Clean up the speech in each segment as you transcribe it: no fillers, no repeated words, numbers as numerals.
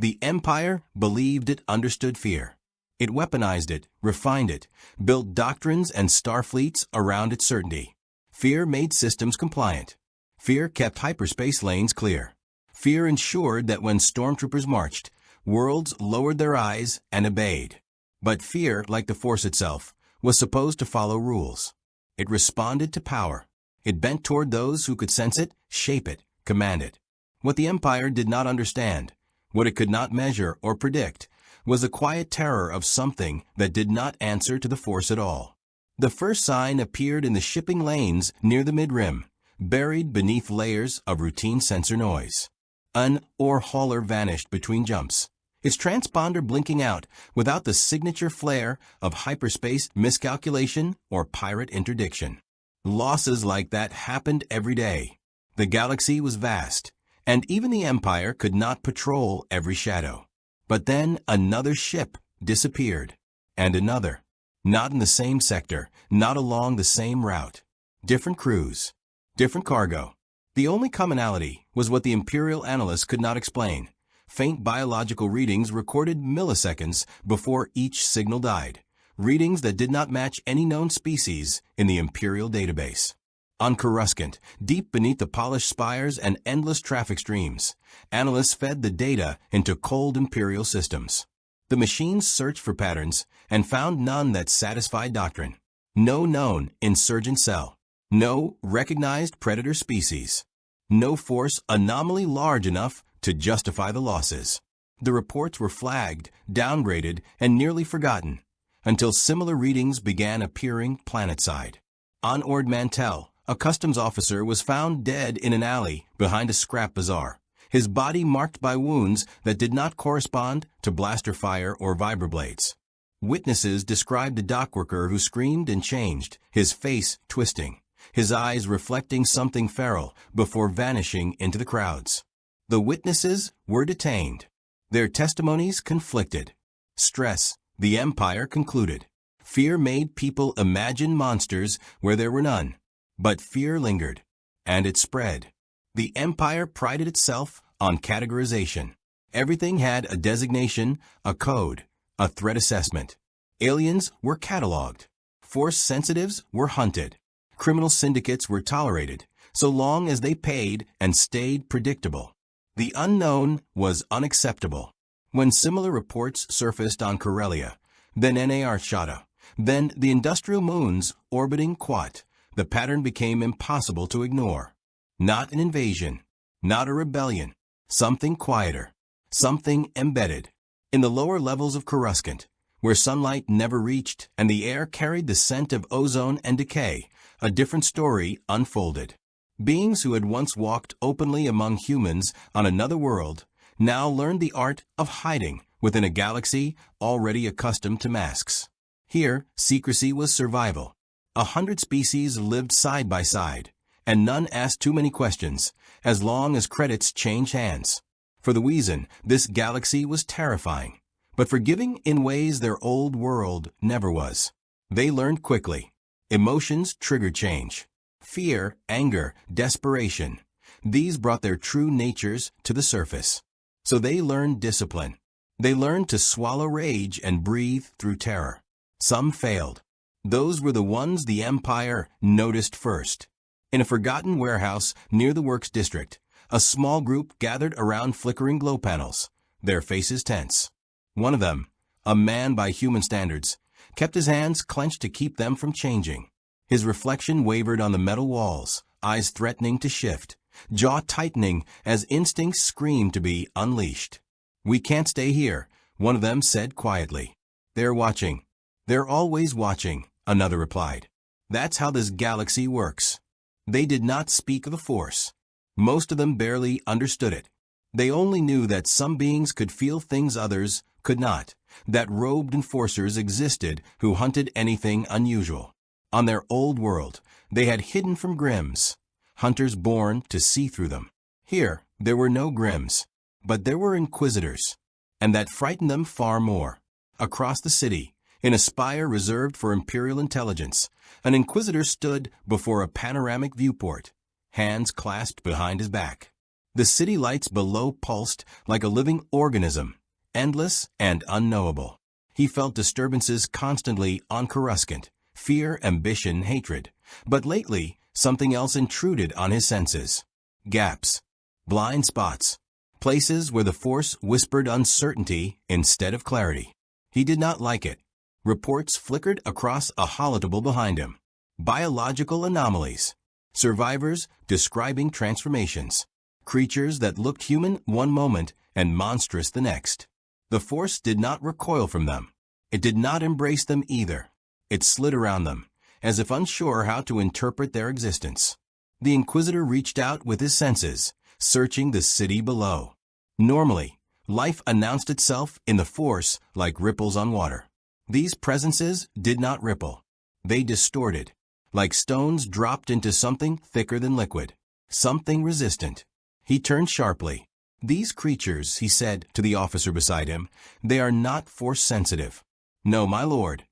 The Empire believed it understood fear. It weaponized it, refined it, built doctrines and starfleets around its certainty. Fear made systems compliant. Fear kept hyperspace lanes clear. Fear ensured that when stormtroopers marched, worlds lowered their eyes and obeyed. But fear, like the Force itself, was supposed to follow rules. It responded to power. It bent toward those who could sense it, shape it, command it. What the Empire did not understand, what it could not measure or predict, was the quiet terror of something that did not answer to the Force at all. The first sign appeared in the shipping lanes near the mid-rim, buried beneath layers of routine sensor noise. An ore hauler vanished between jumps, its transponder blinking out without the signature flare of hyperspace miscalculation or pirate interdiction. Losses like that happened every day. The galaxy was vast, and even the Empire could not patrol every shadow. But then another ship disappeared, and another. Not in the same sector, not along the same route. Different crews, different cargo. The only commonality was what the Imperial analysts could not explain. Faint biological readings recorded milliseconds before each signal died. Readings that did not match any known species in the Imperial database. On Coruscant, deep beneath the polished spires and endless traffic streams, analysts fed the data into cold Imperial systems. The machines searched for patterns and found none that satisfied doctrine. No known insurgent cell. No recognized predator species. No Force anomaly large enough to justify the losses. The reports were flagged, downgraded, and nearly forgotten, until similar readings began appearing planetside. On Ord Mantell, a customs officer was found dead in an alley behind a scrap bazaar, his body marked by wounds that did not correspond to blaster fire or vibroblades. Witnesses described a dockworker who screamed and changed, his face twisting, his eyes reflecting something feral before vanishing into the crowds. The witnesses were detained. Their testimonies conflicted. Stress, the Empire concluded. Fear made people imagine monsters where there were none. But fear lingered, and it spread. The Empire prided itself on categorization. Everything had a designation, a code, a threat assessment. Aliens were cataloged. Force sensitives were hunted. Criminal syndicates were tolerated, so long as they paid and stayed predictable. The unknown was unacceptable. When similar reports surfaced on Corellia, then NAR Shada, then the industrial moons orbiting Quat, the pattern became impossible to ignore. Not an invasion, not a rebellion, something quieter, something embedded. In the lower levels of Coruscant, where sunlight never reached and the air carried the scent of ozone and decay, a different story unfolded. Beings who had once walked openly among humans on another world now learned the art of hiding within a galaxy already accustomed to masks. Here, secrecy was survival. 100 species lived side by side, and none asked too many questions, as long as credits changed hands. For the Wesen, this galaxy was terrifying, but forgiving in ways their old world never was. They learned quickly. Emotions triggered change. Fear, anger, desperation. These brought their true natures to the surface. So they learned discipline. They learned to swallow rage and breathe through terror. Some failed. Those were the ones the Empire noticed first. In a forgotten warehouse near the Works District, a small group gathered around flickering glow panels, their faces tense. One of them, a man by human standards, kept his hands clenched to keep them from changing. His reflection wavered on the metal walls, eyes threatening to shift, jaw tightening as instincts screamed to be unleashed. "We can't stay here," one of them said quietly. "They're watching." "They're always watching," another replied. "That's how this galaxy works." They did not speak of the Force. Most of them barely understood it. They only knew that some beings could feel things others could not, that robed enforcers existed who hunted anything unusual. On their old world, they had hidden from Grimms, hunters born to see through them. Here, there were no Grimms, but there were Inquisitors, and that frightened them far more. Across the city, in a spire reserved for Imperial intelligence, an Inquisitor stood before a panoramic viewport, hands clasped behind his back. The city lights below pulsed like a living organism, endless and unknowable. He felt disturbances constantly on Coruscant, fear, ambition, hatred. But lately, something else intruded on his senses. Gaps. Blind spots. Places where the Force whispered uncertainty instead of clarity. He did not like it. Reports flickered across a holotunnel behind him. Biological anomalies. Survivors describing transformations. Creatures that looked human one moment and monstrous the next. The Force did not recoil from them. It did not embrace them either. It slid around them, as if unsure how to interpret their existence. The Inquisitor reached out with his senses, searching the city below. Normally, life announced itself in the Force like ripples on water. These presences did not ripple. They distorted, like stones dropped into something thicker than liquid, something resistant. He turned sharply. "These creatures," he said to the officer beside him, "they are not Force-sensitive." "No, my lord."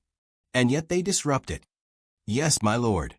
"And yet they disrupt it." "Yes, my lord."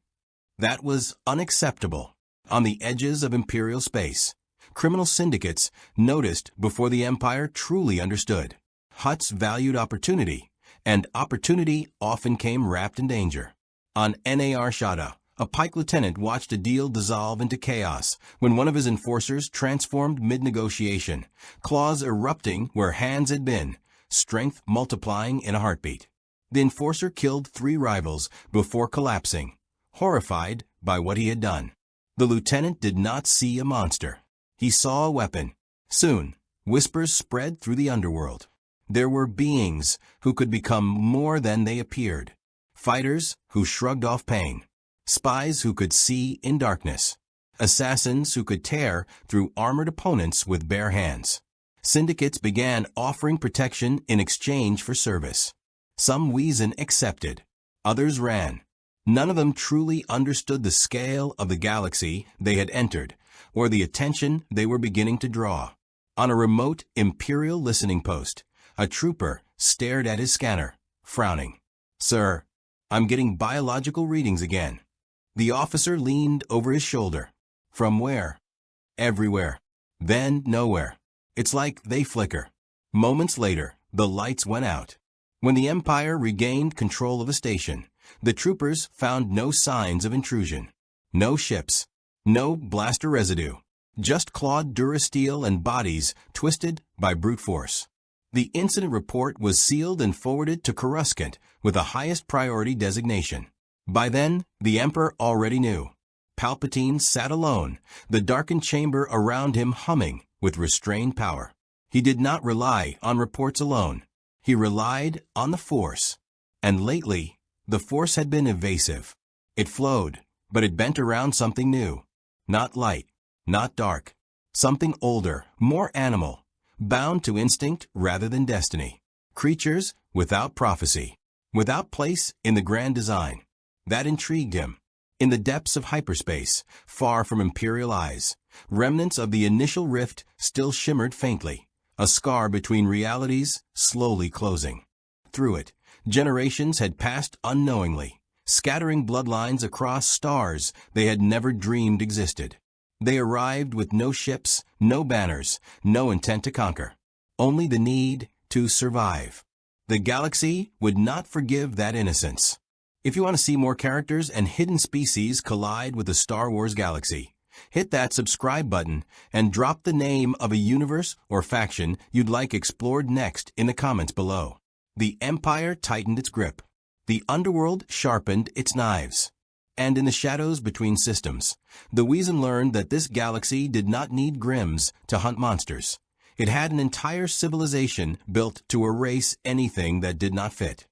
That was unacceptable. On the edges of Imperial space, criminal syndicates noticed before the Empire truly understood. Hutts valued opportunity, and opportunity often came wrapped in danger. On Nar Shaddaa, a pike lieutenant watched a deal dissolve into chaos when one of his enforcers transformed mid-negotiation, claws erupting where hands had been, strength multiplying in a heartbeat. The enforcer killed 3 rivals before collapsing, horrified by what he had done. The lieutenant did not see a monster. He saw a weapon. Soon, whispers spread through the underworld. There were beings who could become more than they appeared. Fighters who shrugged off pain. Spies who could see in darkness. Assassins who could tear through armored opponents with bare hands. Syndicates began offering protection in exchange for service. Some Wesen accepted. Others ran. None of them truly understood the scale of the galaxy they had entered, or the attention they were beginning to draw. On a remote Imperial listening post, a trooper stared at his scanner, frowning. "Sir, I'm getting biological readings again." The officer leaned over his shoulder. "From where?" "Everywhere. Then nowhere. It's like they flicker." Moments later, the lights went out. When the Empire regained control of a station, the troopers found no signs of intrusion. No ships. No blaster residue. Just clawed durasteel and bodies twisted by brute force. The incident report was sealed and forwarded to Coruscant with the highest priority designation. By then, the Emperor already knew. Palpatine sat alone, the darkened chamber around him humming with restrained power. He did not rely on reports alone. He relied on the Force. And lately, the Force had been evasive. It flowed, but it bent around something new. Not light, not dark. Something older, more animal, bound to instinct rather than destiny. Creatures without prophecy, without place in the grand design. That intrigued him. In the depths of hyperspace, far from Imperial eyes, remnants of the initial rift still shimmered faintly, a scar between realities slowly closing. Through it, generations had passed unknowingly, scattering bloodlines across stars they had never dreamed existed. They arrived with no ships, no banners, no intent to conquer. Only the need to survive. The galaxy would not forgive that innocence. If you want to see more characters and hidden species collide with the Star Wars galaxy, hit that subscribe button and drop the name of a universe or faction you'd like explored next in the comments below. The Empire tightened its grip. The underworld sharpened its knives. And in the shadows between systems, the Wesen learned that this galaxy did not need Grimms to hunt monsters. It had an entire civilization built to erase anything that did not fit.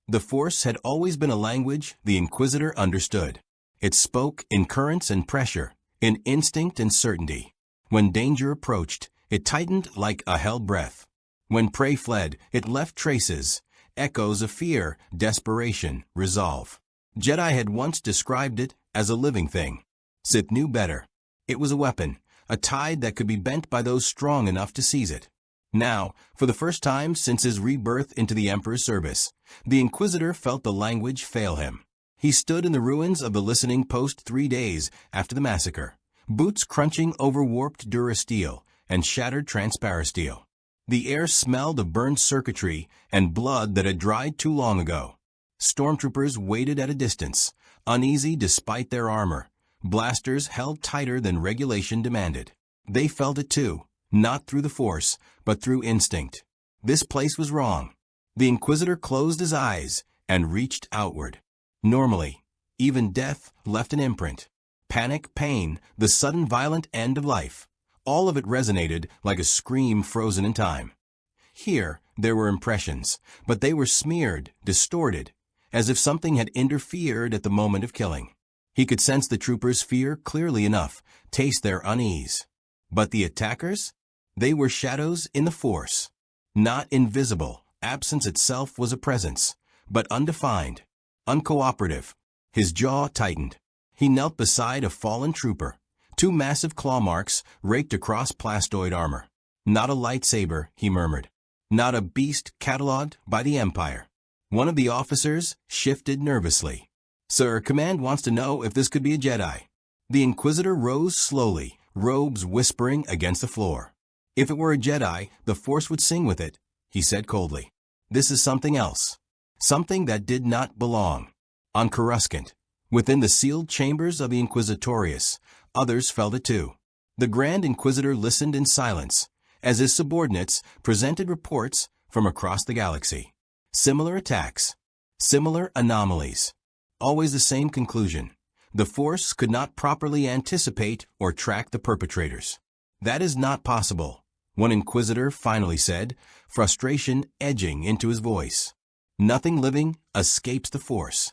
The Force had always been a language the Inquisitor understood. It spoke in currents and pressure, in instinct and certainty. When danger approached, it tightened like a held breath. When prey fled, it left traces, echoes of fear, desperation, resolve. Jedi had once described it as a living thing. Sith knew better. It was a weapon, a tide that could be bent by those strong enough to seize it. Now, for the first time since his rebirth into the Emperor's service, the Inquisitor felt the language fail him. He stood in the ruins of the listening post 3 days after the massacre, boots crunching over warped durasteel and shattered transparasteel. The air smelled of burned circuitry and blood that had dried too long ago. Stormtroopers waited at a distance, uneasy despite their armor, blasters held tighter than regulation demanded. They felt it too, not through the Force, but through instinct. This place was wrong. The Inquisitor closed his eyes and reached outward. Normally, even death left an imprint. Panic, pain, the sudden violent end of life. All of it resonated like a scream frozen in time. Here, there were impressions, but they were smeared, distorted, as if something had interfered at the moment of killing. He could sense the troopers' fear clearly enough, taste their unease. But the attackers? They were shadows in the Force. Not invisible, absence itself was a presence, but undefined, uncooperative. His jaw tightened. He knelt beside a fallen trooper. 2 massive claw marks raked across plastoid armor. Not a lightsaber, he murmured. Not a beast catalogued by the Empire. One of the officers shifted nervously. Sir, Command wants to know if this could be a Jedi. The Inquisitor rose slowly, robes whispering against the floor. If it were a Jedi, the Force would sing with it, he said coldly. This is something else. Something that did not belong. On Coruscant, within the sealed chambers of the Inquisitorius, others felt it too. The Grand Inquisitor listened in silence, as his subordinates presented reports from across the galaxy. Similar attacks, similar anomalies. Always the same conclusion. The Force could not properly anticipate or track the perpetrators. That is not possible, one Inquisitor finally said, frustration edging into his voice. Nothing living escapes the Force.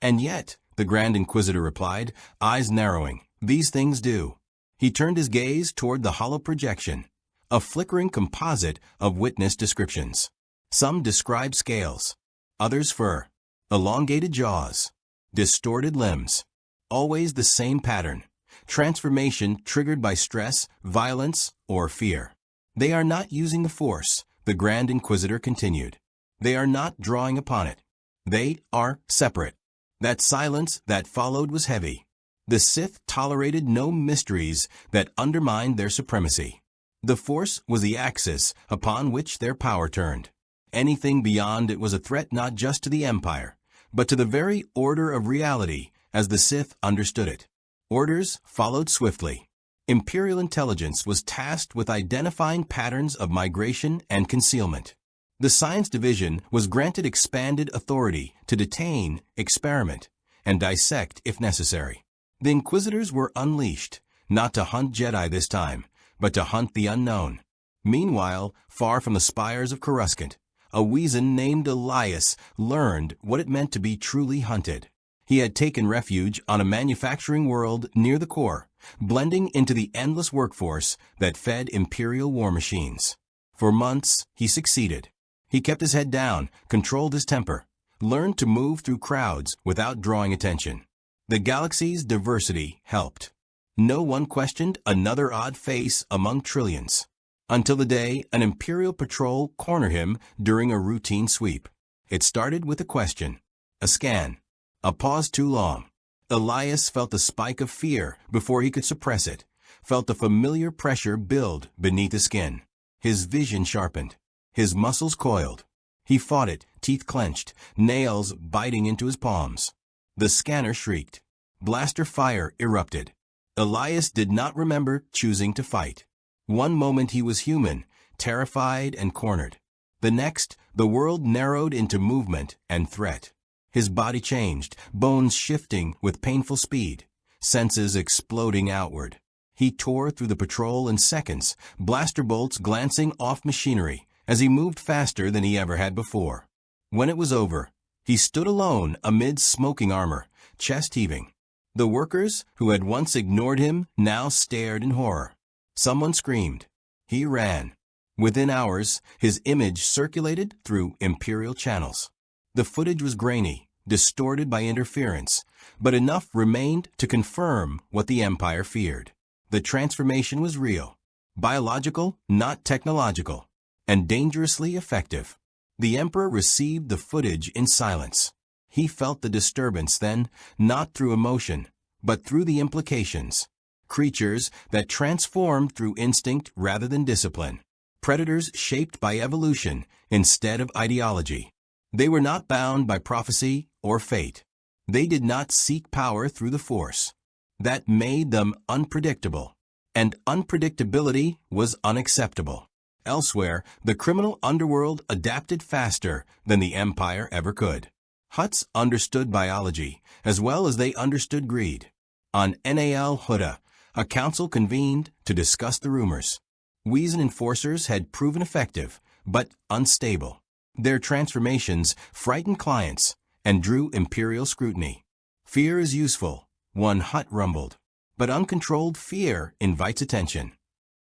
And yet, the Grand Inquisitor replied, eyes narrowing, these things do. He turned his gaze toward the hollow projection, a flickering composite of witness descriptions. Some described scales, others fur, elongated jaws, distorted limbs. Always the same pattern, transformation triggered by stress, violence, or fear. They are not using the Force, the Grand Inquisitor continued. They are not drawing upon it. They are separate. That silence that followed was heavy. The Sith tolerated no mysteries that undermined their supremacy. The Force was the axis upon which their power turned. Anything beyond it was a threat not just to the Empire, but to the very order of reality as the Sith understood it. Orders followed swiftly. Imperial intelligence was tasked with identifying patterns of migration and concealment. The Science Division was granted expanded authority to detain, experiment, and dissect if necessary. The Inquisitors were unleashed, not to hunt Jedi this time, but to hunt the unknown. Meanwhile, far from the spires of Coruscant, a Wesen named Elias learned what it meant to be truly hunted. He had taken refuge on a manufacturing world near the core, blending into the endless workforce that fed Imperial war machines. For months, he succeeded. He kept his head down, controlled his temper, learned to move through crowds without drawing attention. The galaxy's diversity helped. No one questioned another odd face among trillions. Until the day an Imperial patrol cornered him during a routine sweep. It started with a question, a scan, a pause too long. Elias felt a spike of fear before he could suppress it, felt the familiar pressure build beneath the skin. His vision sharpened, his muscles coiled. He fought it, teeth clenched, nails biting into his palms. The scanner shrieked. Blaster fire erupted. Elias did not remember choosing to fight. One moment he was human, terrified and cornered. The next, the world narrowed into movement and threat. His body changed, bones shifting with painful speed, senses exploding outward. He tore through the patrol in seconds, blaster bolts glancing off machinery as he moved faster than he ever had before. When it was over, he stood alone amid smoking armor, chest heaving. The workers who had once ignored him now stared in horror. Someone screamed. He ran. Within hours, his image circulated through Imperial channels. The footage was grainy, distorted by interference, but enough remained to confirm what the Empire feared. The transformation was real, biological, not technological, and dangerously effective. The Emperor received the footage in silence. He felt the disturbance then, not through emotion, but through the implications. creatures that transformed through instinct rather than discipline, predators shaped by evolution instead of ideology. They were not bound by prophecy or fate. They did not seek power through the Force. That made them unpredictable, and unpredictability was unacceptable. Elsewhere, the criminal underworld adapted faster than the Empire ever could. Hutts understood biology as well as they understood greed. On Nal Hutta, a council convened to discuss the rumors. Wesen enforcers had proven effective, but unstable. Their transformations frightened clients and drew imperial scrutiny. Fear is useful, one Hutt rumbled, but uncontrolled fear invites attention.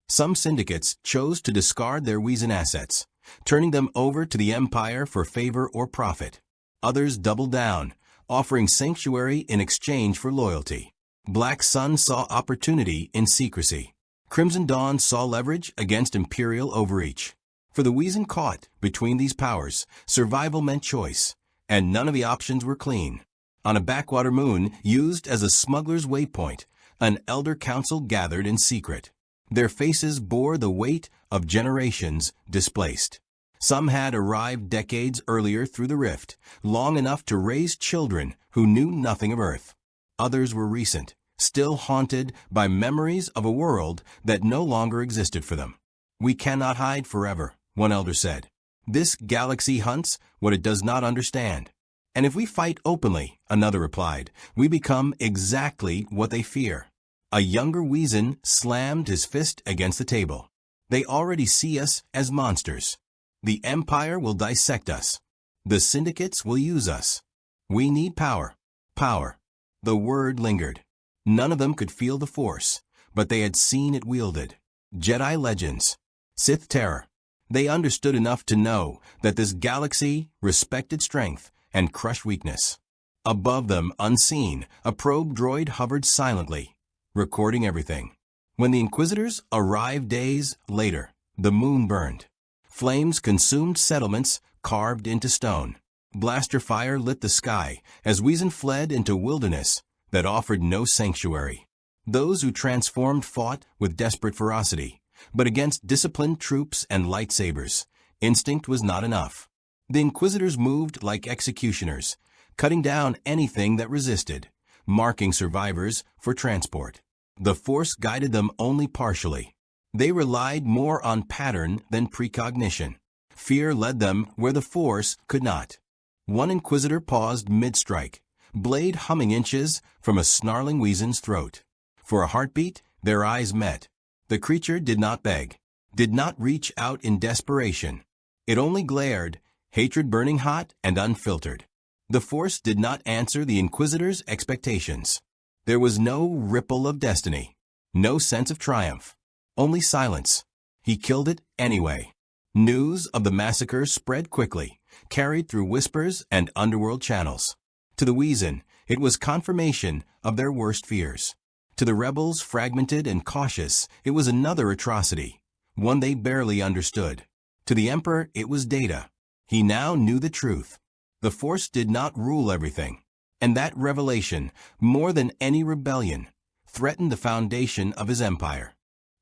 Some syndicates chose to discard their Wesen assets, turning them over to the Empire for favor or profit. Others doubled down, offering sanctuary in exchange for loyalty. Black Sun saw opportunity in secrecy. Crimson Dawn saw leverage against imperial overreach. For the Wesen caught between these powers, survival meant choice, and none of the options were clean. On a backwater moon used as a smuggler's waypoint, an elder council gathered in secret. Their faces bore the weight of generations displaced. Some had arrived decades earlier through the rift, long enough to raise children who knew nothing of Earth. Others were recent, still haunted by memories of a world that no longer existed for them. "We cannot hide forever," one elder said. "This galaxy hunts what it does not understand. And if we fight openly," another replied, "we become exactly what they fear." A younger Wesen slammed his fist against the table. "They already see us as monsters. The Empire will dissect us. The syndicates will use us. We need power. Power." The word lingered. None of them could feel the Force, but they had seen it wielded. Jedi legends, Sith terror. They understood enough to know that this galaxy respected strength and crushed weakness. Above them, unseen, a probe droid hovered silently, recording everything. When the Inquisitors arrived days later, the moon burned. Flames consumed settlements carved into stone. Blaster fire lit the sky as Wesen fled into wilderness that offered no sanctuary. Those who transformed fought with desperate ferocity, but against disciplined troops and lightsabers, instinct was not enough. The Inquisitors moved like executioners, cutting down anything that resisted, marking survivors for transport. The Force guided them only partially. They relied more on pattern than precognition. Fear led them where the Force could not. One Inquisitor paused mid-strike, blade humming inches from a snarling Wesen's throat. For a heartbeat, their eyes met. The creature did not beg, did not reach out in desperation. It only glared, hatred burning hot and unfiltered. The Force did not answer the Inquisitor's expectations. There was no ripple of destiny, no sense of triumph, only silence. He killed it anyway. News of the massacre spread quickly, carried through whispers and underworld channels. To the Wesen, it was confirmation of their worst fears. To the rebels, fragmented and cautious, it was another atrocity, one they barely understood. To the Emperor, it was data. He now knew the truth. The Force did not rule everything, and that revelation, more than any rebellion, threatened the foundation of his empire.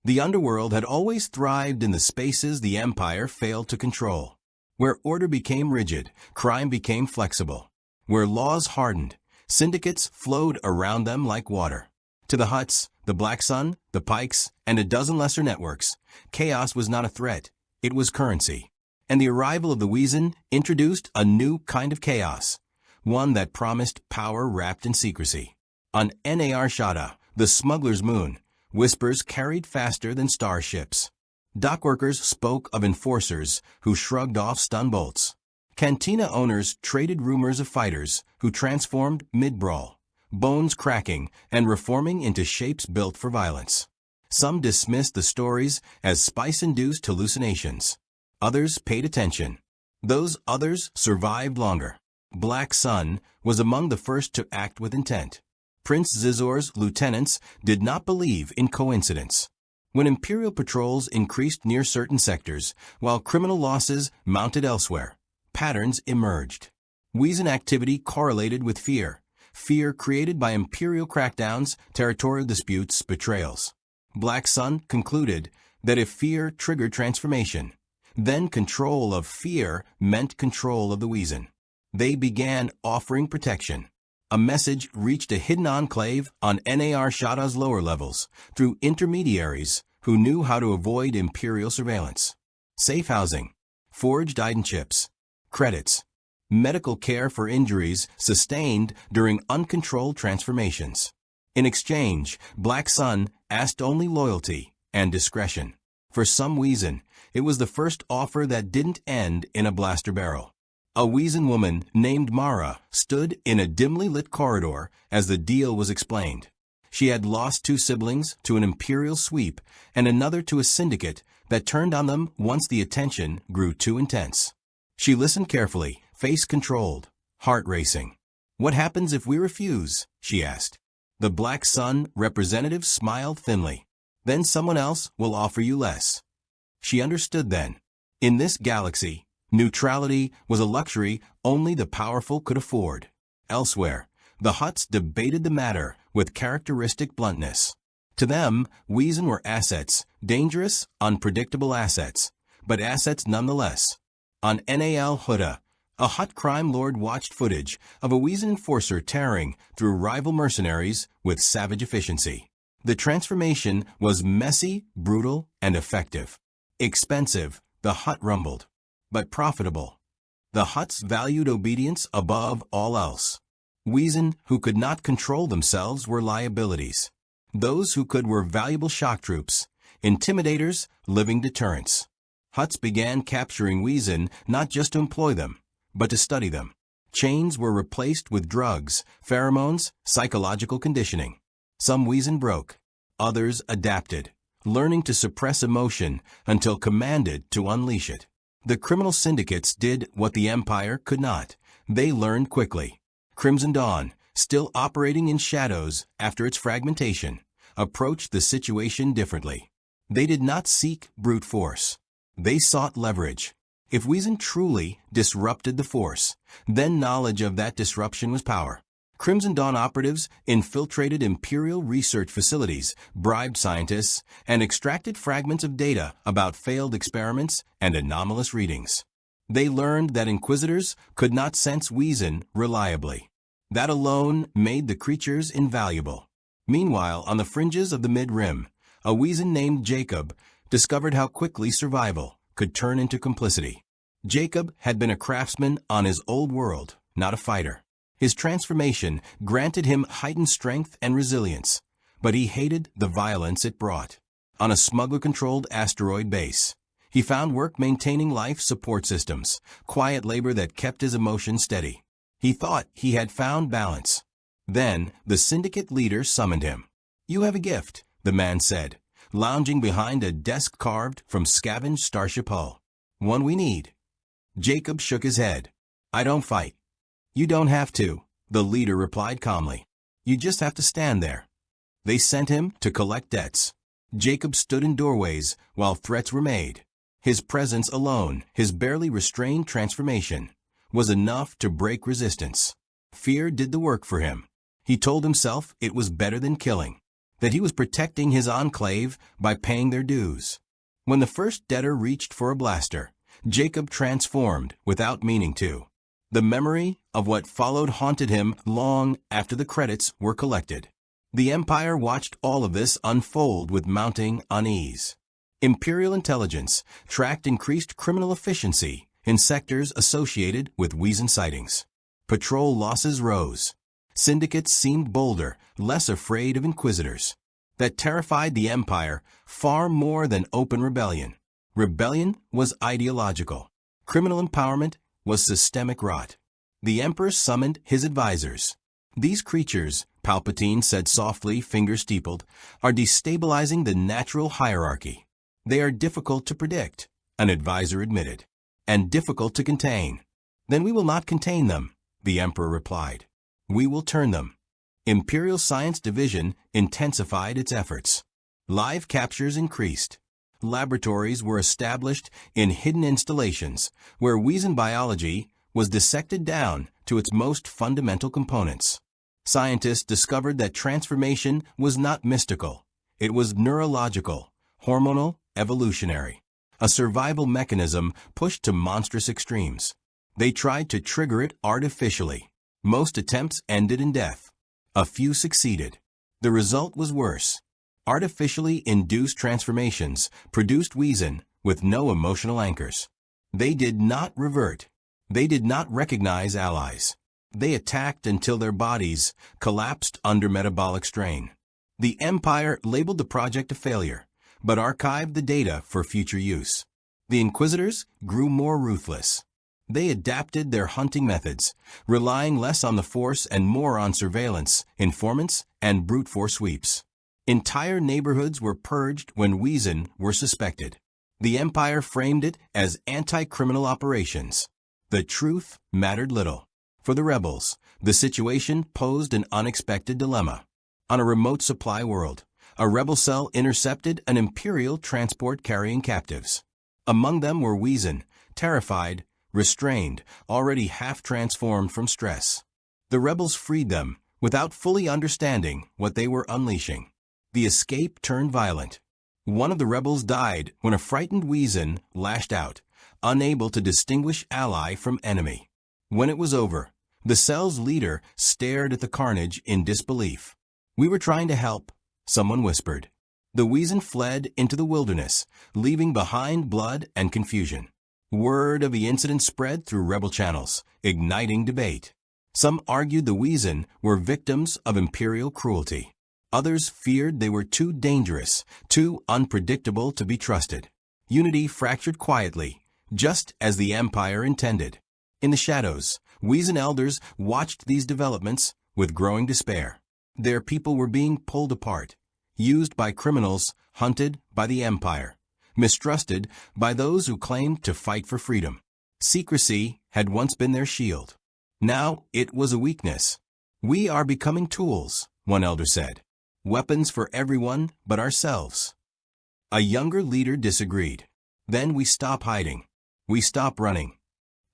The underworld had always thrived in the spaces the Empire failed to control, where order became rigid, crime became flexible, where laws hardened, syndicates flowed around them like water. To the Hutts, the Black Sun, the Pikes, and a dozen lesser networks, chaos was not a threat, it was currency. And the arrival of the Wesen introduced a new kind of chaos, one that promised power wrapped in secrecy. On Nar Shaddaa, the smuggler's moon, whispers carried faster than starships. Dockworkers spoke of enforcers who shrugged off stun bolts. Cantina owners traded rumors of fighters who transformed mid-brawl, bones cracking and reforming into shapes built for violence. Some dismissed the stories as spice-induced hallucinations. Others paid attention. Those others survived longer. Black Sun was among the first to act with intent. Prince Zizor's lieutenants did not believe in coincidence. When Imperial patrols increased near certain sectors, while criminal losses mounted elsewhere, patterns emerged. Wesen activity correlated with fear. fear created by imperial crackdowns, territorial disputes, betrayals. Black Sun concluded that if fear triggered transformation, then control of fear meant control of the Wesen. They began offering protection. A message reached a hidden enclave on Nar Shadda's lower levels through intermediaries who knew how to avoid imperial surveillance. Safe housing, forged Iden chips, credits, medical care for injuries sustained during uncontrolled transformations. In exchange, Black Sun asked only loyalty and discretion. For some Wesen, it was the first offer that didn't end in a blaster barrel. A Wesen woman named Mara stood in a dimly lit corridor as the deal was explained. She had lost 2 siblings to an imperial sweep and another to a syndicate that turned on them once the attention grew too intense. She listened carefully, face controlled, heart racing. "What happens if we refuse?" she asked. The Black Sun representative smiled thinly. "Then someone else will offer you less." She understood then. In this galaxy, neutrality was a luxury only the powerful could afford. Elsewhere, the Hutts debated the matter with characteristic bluntness. To them, Wesen were assets, dangerous, unpredictable assets, but assets nonetheless. On Nal Hutta, a Hutt crime lord watched footage of a Wesen enforcer tearing through rival mercenaries with savage efficiency. The transformation was messy, brutal, and effective. Expensive, the Hutt rumbled, but profitable. The Hutts valued obedience above all else. Wesen who could not control themselves were liabilities. Those who could were valuable shock troops, intimidators, living deterrents. Hutts began capturing Wesen not just to employ them, but to study them. Chains were replaced with drugs, pheromones, psychological conditioning. Some Wesen broke, others adapted, learning to suppress emotion until commanded to unleash it. The criminal syndicates did what the Empire could not. They learned quickly. Crimson Dawn, still operating in shadows after its fragmentation, approached the situation differently. They did not seek brute force. They sought leverage. If Wesen truly disrupted the Force, then knowledge of that disruption was power. Crimson Dawn operatives infiltrated Imperial research facilities, bribed scientists, and extracted fragments of data about failed experiments and anomalous readings. They learned that Inquisitors could not sense Wesen reliably. That alone made the creatures invaluable. Meanwhile, on the fringes of the Mid-Rim, a Wesen named Jacob discovered how quickly survival could turn into complicity. Jacob had been a craftsman on his old world, not a fighter. His transformation granted him heightened strength and resilience, but he hated the violence it brought. On a smuggler-controlled asteroid base, he found work maintaining life support systems, quiet labor that kept his emotions steady. He thought he had found balance. Then, the syndicate leader summoned him. "You have a gift," the man said, lounging behind a desk carved from scavenged starship hull. "One we need." Jacob shook his head. "I don't fight." "You don't have to," the leader replied calmly. "You just have to stand there." They sent him to collect debts. Jacob stood in doorways while threats were made. His presence alone, his barely restrained transformation, was enough to break resistance. Fear did the work for him. He told himself it was better than killing, that he was protecting his enclave by paying their dues. When the first debtor reached for a blaster, Jacob transformed without meaning to. The memory of what followed haunted him long after the credits were collected. The Empire watched all of this unfold with mounting unease. Imperial intelligence tracked increased criminal efficiency in sectors associated with Wesen sightings. Patrol losses rose. Syndicates seemed bolder, less afraid of Inquisitors. That terrified the Empire far more than open rebellion. Rebellion was ideological. Criminal empowerment was systemic rot. The Emperor summoned his advisors. "These creatures," Palpatine said softly, fingers steepled, "are destabilizing the natural hierarchy. They are difficult to predict," an advisor admitted, "and difficult to contain." "Then we will not contain them," the Emperor replied. "We will turn them." Imperial Science Division intensified its efforts. Live captures increased. Laboratories were established in hidden installations where Wesen biology was dissected down to its most fundamental components. Scientists discovered that transformation was not mystical. It was neurological, hormonal, evolutionary. A survival mechanism pushed to monstrous extremes. They tried to trigger it artificially. Most attempts ended in death. A few succeeded. The result was worse. Artificially induced transformations produced Wesen with no emotional anchors. They did not revert. They did not recognize allies. They attacked until their bodies collapsed under metabolic strain. The Empire labeled the project a failure, but archived the data for future use. The Inquisitors grew more ruthless. They adapted their hunting methods, relying less on the Force and more on surveillance, informants, and brute force sweeps. Entire neighborhoods were purged when Wesen were suspected. The Empire framed it as anti-criminal operations. The truth mattered little. For the rebels, the situation posed an unexpected dilemma. On a remote supply world, a rebel cell intercepted an Imperial transport carrying captives. Among them were Wesen, terrified, restrained, already half-transformed from stress. The rebels freed them, without fully understanding what they were unleashing. The escape turned violent. One of the rebels died when a frightened Wesen lashed out, unable to distinguish ally from enemy. When it was over, the cell's leader stared at the carnage in disbelief. "We were trying to help," someone whispered. The Wesen fled into the wilderness, leaving behind blood and confusion. Word of the incident spread through rebel channels, igniting debate. Some argued the Wesen were victims of Imperial cruelty. Others feared they were too dangerous, too unpredictable to be trusted. Unity fractured quietly, just as the Empire intended. In the shadows, Wesen elders watched these developments with growing despair. Their people were being pulled apart, used by criminals, hunted by the Empire, mistrusted by those who claimed to fight for freedom. Secrecy had once been their shield. Now it was a weakness. "We are becoming tools," one elder said. "Weapons for everyone but ourselves." A younger leader disagreed. "Then we stop hiding. We stop running."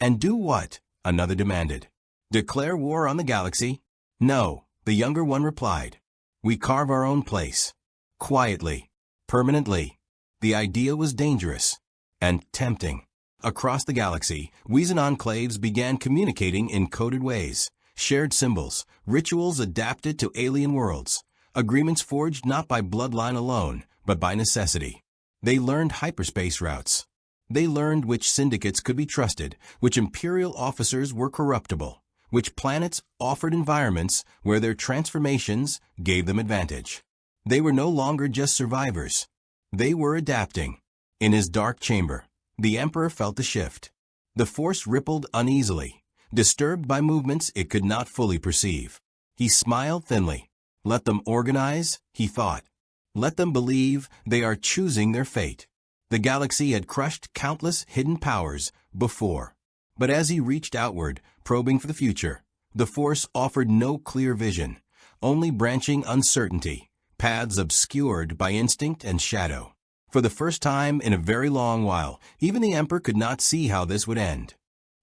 "And do what?" another demanded. "Declare war on the galaxy?" "No," the younger one replied. "We carve our own place. Quietly. Permanently." The idea was dangerous and tempting. Across the galaxy, Wesen enclaves began communicating in coded ways, shared symbols, rituals adapted to alien worlds, agreements forged not by bloodline alone, but by necessity. They learned hyperspace routes. They learned which syndicates could be trusted, which Imperial officers were corruptible, which planets offered environments where their transformations gave them advantage. They were no longer just survivors. They were adapting. In his dark chamber, the Emperor felt the shift. The Force rippled uneasily, disturbed by movements it could not fully perceive. He smiled thinly. Let them organize, he thought. Let them believe they are choosing their fate. The galaxy had crushed countless hidden powers before. But as he reached outward, probing for the future, the Force offered no clear vision, only branching uncertainty, paths obscured by instinct and shadow. For the first time in a very long while, even the Emperor could not see how this would end.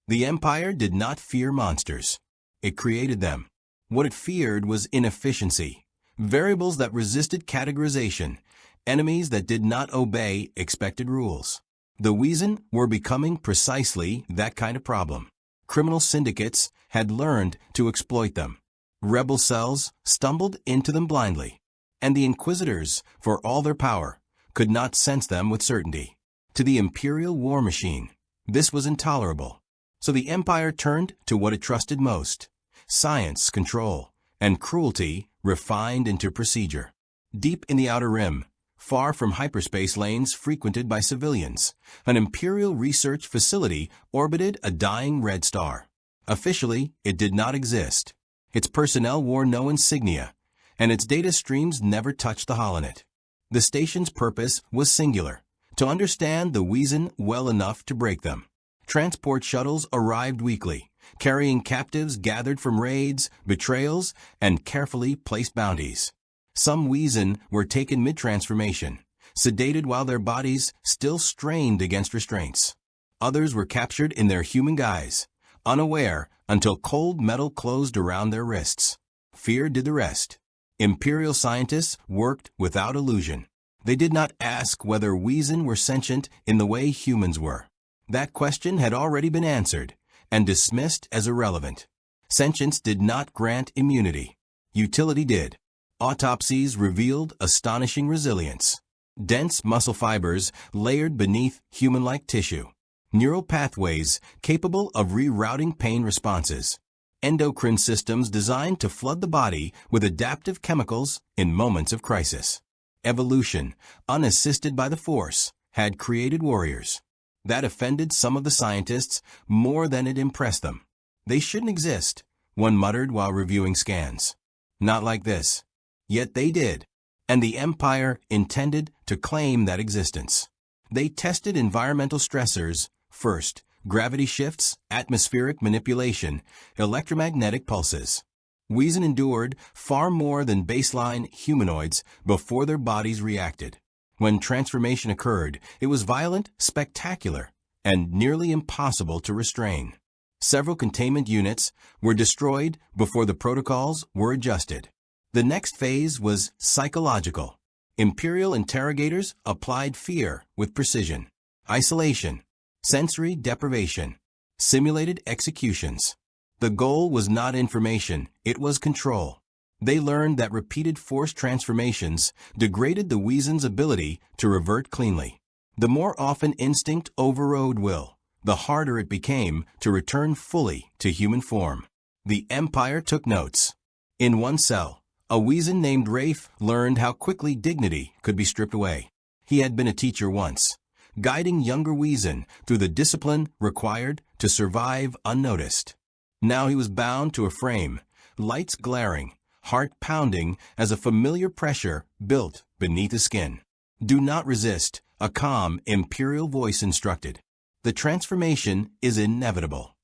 The Empire did not fear monsters. It created them. What it feared was inefficiency, variables that resisted categorization, enemies that did not obey expected rules. The Wesen were becoming precisely that kind of problem. Criminal syndicates had learned to exploit them. Rebel cells stumbled into them blindly. And the Inquisitors, for all their power, could not sense them with certainty. To the Imperial war machine, this was intolerable. So the Empire turned to what it trusted most: science, control, and cruelty refined into procedure. Deep in the Outer Rim, far from hyperspace lanes frequented by civilians, an Imperial research facility orbited a dying red star. Officially, it did not exist. Its personnel wore no insignia, and its data streams never touched the holonet. The station's purpose was singular: to understand the Wesen well enough to break them. Transport shuttles arrived weekly, carrying captives gathered from raids, betrayals, and carefully placed bounties. Some Wesen were taken mid-transformation, sedated while their bodies still strained against restraints. Others were captured in their human guise, unaware until cold metal closed around their wrists. Fear did the rest. Imperial scientists worked without illusion. They did not ask whether Wesen were sentient in the way humans were. That question had already been answered and dismissed as irrelevant. Sentience did not grant immunity. Utility did. Autopsies revealed astonishing resilience. Dense muscle fibers layered beneath human-like tissue. Neural pathways capable of rerouting pain responses. Endocrine systems designed to flood the body with adaptive chemicals in moments of crisis. Evolution, unassisted by the Force, had created warriors. That offended some of the scientists more than it impressed them. They shouldn't exist, one muttered while reviewing scans. Not like this. Yet they did, and the Empire intended to claim that existence. They tested environmental stressors first: gravity shifts, atmospheric manipulation, electromagnetic pulses. Wesen endured far more than baseline humanoids before their bodies reacted. When transformation occurred, it was violent, spectacular, and nearly impossible to restrain. Several containment units were destroyed before the protocols were adjusted. The next phase was psychological. Imperial interrogators applied fear with precision. Isolation, sensory deprivation, simulated executions. The goal was not information, it was control. They learned that repeated forced transformations degraded the Wesen's ability to revert cleanly. The more often instinct overrode will, the harder it became to return fully to human form. The Empire took notes. In one cell, a Wesen named Rafe learned how quickly dignity could be stripped away. He had been a teacher once, guiding younger Wesen through the discipline required to survive unnoticed. Now he was bound to a frame, lights glaring, heart pounding as a familiar pressure built beneath the skin. "Do not resist," a calm, imperial voice instructed. "The transformation is inevitable."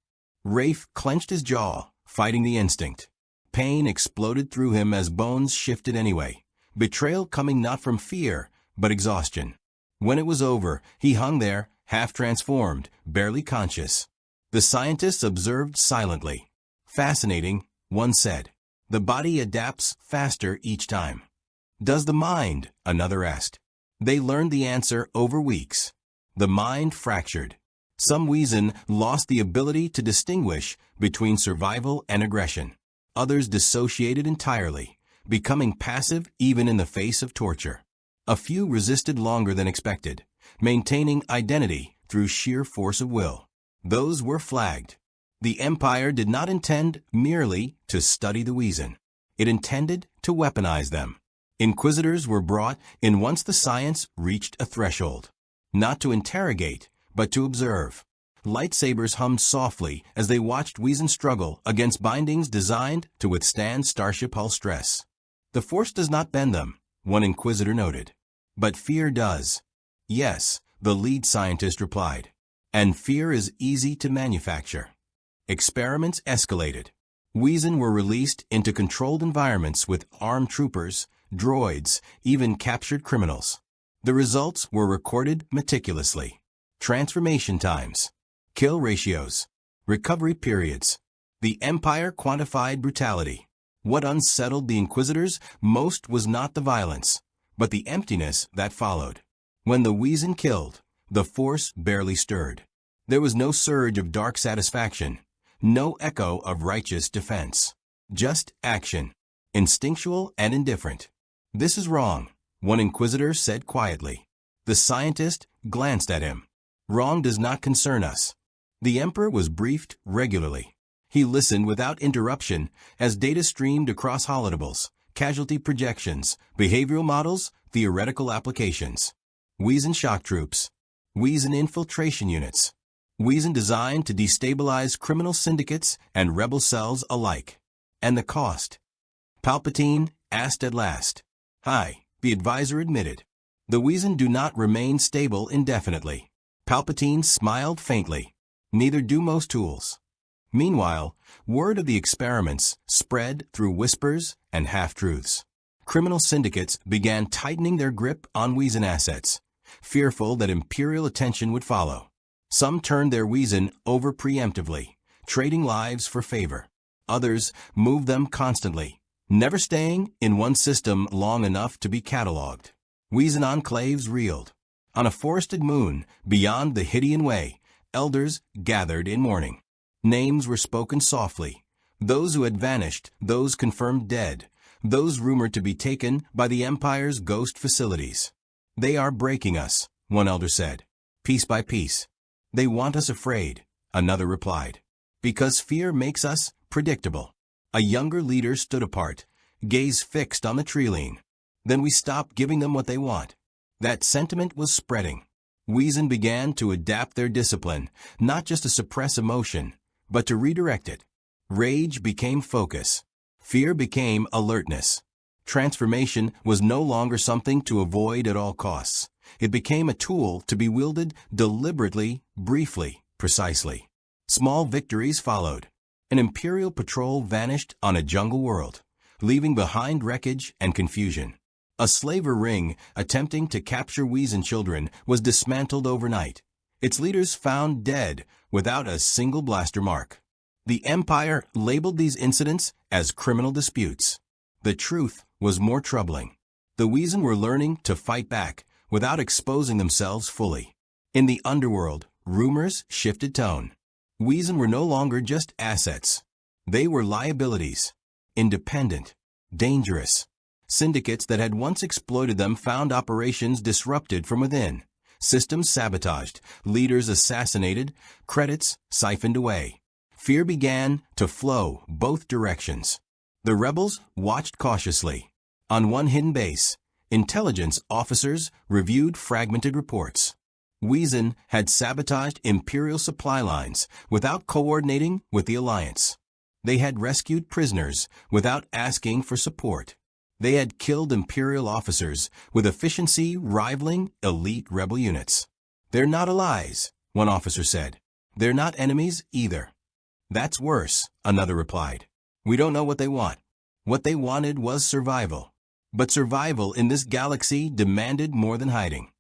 Rafe clenched his jaw, fighting the instinct. Pain exploded through him as bones shifted anyway, betrayal coming not from fear, but exhaustion. When it was over, he hung there, half-transformed, barely conscious. The scientists observed silently. "Fascinating," one said. "The body adapts faster each time." "Does the mind?" another asked. They learned the answer over weeks. The mind fractured. Some Wesen lost the ability to distinguish between survival and aggression. Others dissociated entirely, becoming passive even in the face of torture. A few resisted longer than expected, maintaining identity through sheer force of will. Those were flagged. The Empire did not intend merely to study the Wesen. It intended to weaponize them. Inquisitors were brought in once the science reached a threshold. Not to interrogate, but to observe. Lightsabers hummed softly as they watched Wesen struggle against bindings designed to withstand starship hull stress. "The Force does not bend them," one Inquisitor noted. "But fear does." "Yes," the lead scientist replied. "And fear is easy to manufacture." Experiments escalated. Wesen were released into controlled environments with armed troopers, droids, even captured criminals. The results were recorded meticulously. Transformation times, kill ratios, recovery periods. The Empire quantified brutality. What unsettled the Inquisitors most was not the violence, but the emptiness that followed. When the Wesen killed, the Force barely stirred. There was no surge of dark satisfaction, no echo of righteous defense. Just action, instinctual and indifferent. "This is wrong," one Inquisitor said quietly. The scientist glanced at him. "Wrong does not concern us." The Emperor was briefed regularly. He listened without interruption as data streamed across holodoubles, casualty projections, behavioral models, theoretical applications. Wesen shock troops. Wesen infiltration units. Wesen designed to destabilize criminal syndicates and rebel cells alike. And the cost? Palpatine asked at last. "High," the advisor admitted. "The Wesen do not remain stable indefinitely." Palpatine smiled faintly. "Neither do most tools." Meanwhile, word of the experiments spread through whispers and half-truths. Criminal syndicates began tightening their grip on Wesen assets, fearful that Imperial attention would follow. Some turned their Wesen over preemptively, trading lives for favor. Others moved them constantly, never staying in one system long enough to be catalogued. Wesen enclaves reeled. On a forested moon, beyond the Hydian Way, elders gathered in mourning. Names were spoken softly. Those who had vanished, those confirmed dead, those rumored to be taken by the Empire's ghost facilities. "They are breaking us," one elder said, "piece by piece." "They want us afraid," another replied, "because fear makes us predictable." A younger leader stood apart, gaze fixed on the tree-line. "Then we stop giving them what they want." That sentiment was spreading. Wesen began to adapt their discipline, not just to suppress emotion, but to redirect it. Rage became focus. Fear became alertness. Transformation was no longer something to avoid at all costs. It became a tool to be wielded deliberately, briefly, precisely. Small victories followed. An Imperial patrol vanished on a jungle world, leaving behind wreckage and confusion. A slaver ring attempting to capture Wesen children was dismantled overnight. Its leaders found dead without a single blaster mark. The Empire labeled these incidents as criminal disputes. The truth was more troubling. The Wesen were learning to fight back without exposing themselves fully. In the underworld, rumors shifted tone. Wesen were no longer just assets. They were liabilities. Independent. Dangerous. Syndicates that had once exploited them found operations disrupted from within. Systems sabotaged, leaders assassinated, credits siphoned away. Fear began to flow both directions. The rebels watched cautiously. On one hidden base, intelligence officers reviewed fragmented reports. Wesen had sabotaged Imperial supply lines without coordinating with the Alliance. They had rescued prisoners without asking for support. They had killed Imperial officers with efficiency rivaling elite rebel units. "They're not allies," one officer said. "They're not enemies either." "That's worse," another replied. "We don't know what they want." What they wanted was survival. But survival in this galaxy demanded more than hiding.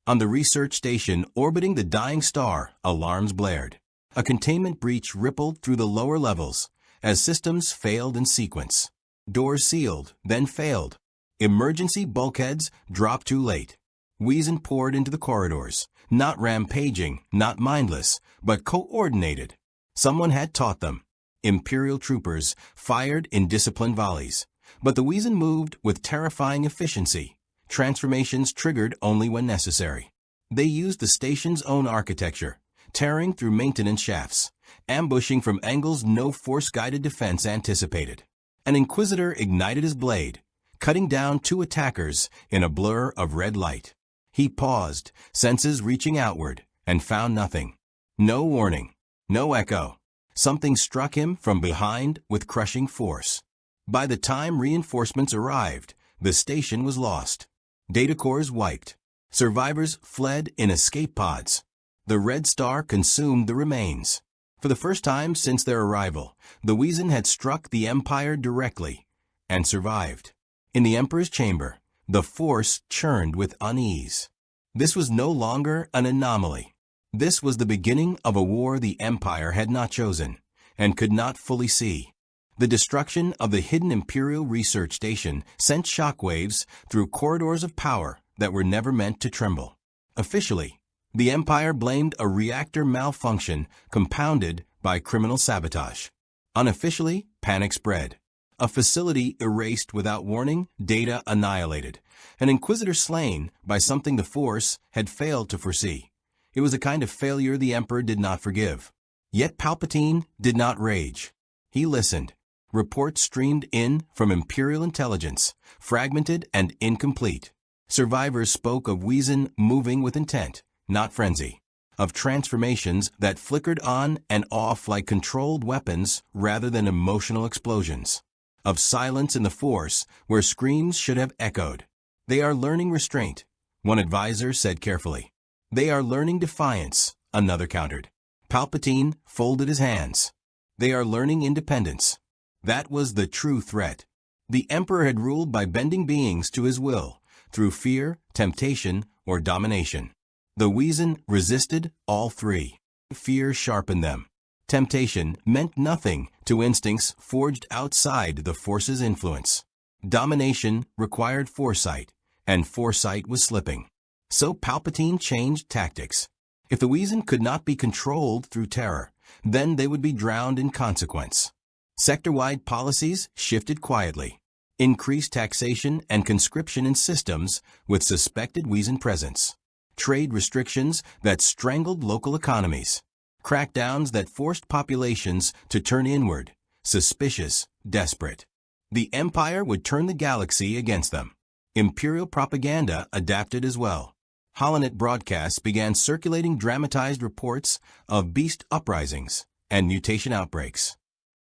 On the research station orbiting the dying star, alarms blared. A containment breach rippled through the lower levels as systems failed in sequence. Doors sealed, then failed. Emergency bulkheads dropped too late. Wesen poured into the corridors, not rampaging, not mindless, but coordinated. Someone had taught them. Imperial troopers fired in disciplined volleys. But the Wesen moved with terrifying efficiency. Transformations triggered only when necessary. They used the station's own architecture, tearing through maintenance shafts, ambushing from angles no force-guided defense anticipated. An Inquisitor ignited his blade, cutting down two attackers in a blur of red light. He paused, senses reaching outward, and found nothing. No warning, no echo. Something struck him from behind with crushing force. By the time reinforcements arrived, the station was lost. Data cores wiped. Survivors fled in escape pods. The Red Star consumed the remains. For the first time since their arrival, the Wesen had struck the Empire directly and survived. In the Emperor's chamber, the Force churned with unease. This was no longer an anomaly. This was the beginning of a war the Empire had not chosen and could not fully see. The destruction of the hidden Imperial research station sent shockwaves through corridors of power that were never meant to tremble. Officially, the Empire blamed a reactor malfunction compounded by criminal sabotage. Unofficially, panic spread. A facility erased without warning, data annihilated. An Inquisitor slain by something the Force had failed to foresee. It was a kind of failure the Emperor did not forgive. Yet Palpatine did not rage. He listened. Reports streamed in from Imperial intelligence, fragmented and incomplete. Survivors spoke of Wesen moving with intent, not frenzy. Of transformations that flickered on and off like controlled weapons rather than emotional explosions. Of silence in the Force where screams should have echoed. "They are learning restraint," one advisor said carefully. "They are learning defiance," another countered. Palpatine folded his hands. "They are learning independence." That was the true threat. The Emperor had ruled by bending beings to his will, through fear, temptation, or domination. The Wesen resisted all three. Fear sharpened them. Temptation meant nothing to instincts forged outside the Force's influence. Domination required foresight, and foresight was slipping. So Palpatine changed tactics. If the Wesen could not be controlled through terror, then they would be drowned in consequence. Sector-wide policies shifted quietly. Increased taxation and conscription in systems with suspected Wesen presence. Trade restrictions that strangled local economies. Crackdowns that forced populations to turn inward, suspicious, desperate. The Empire would turn the galaxy against them. Imperial propaganda adapted as well. Holonet broadcasts began circulating dramatized reports of beast uprisings and mutation outbreaks.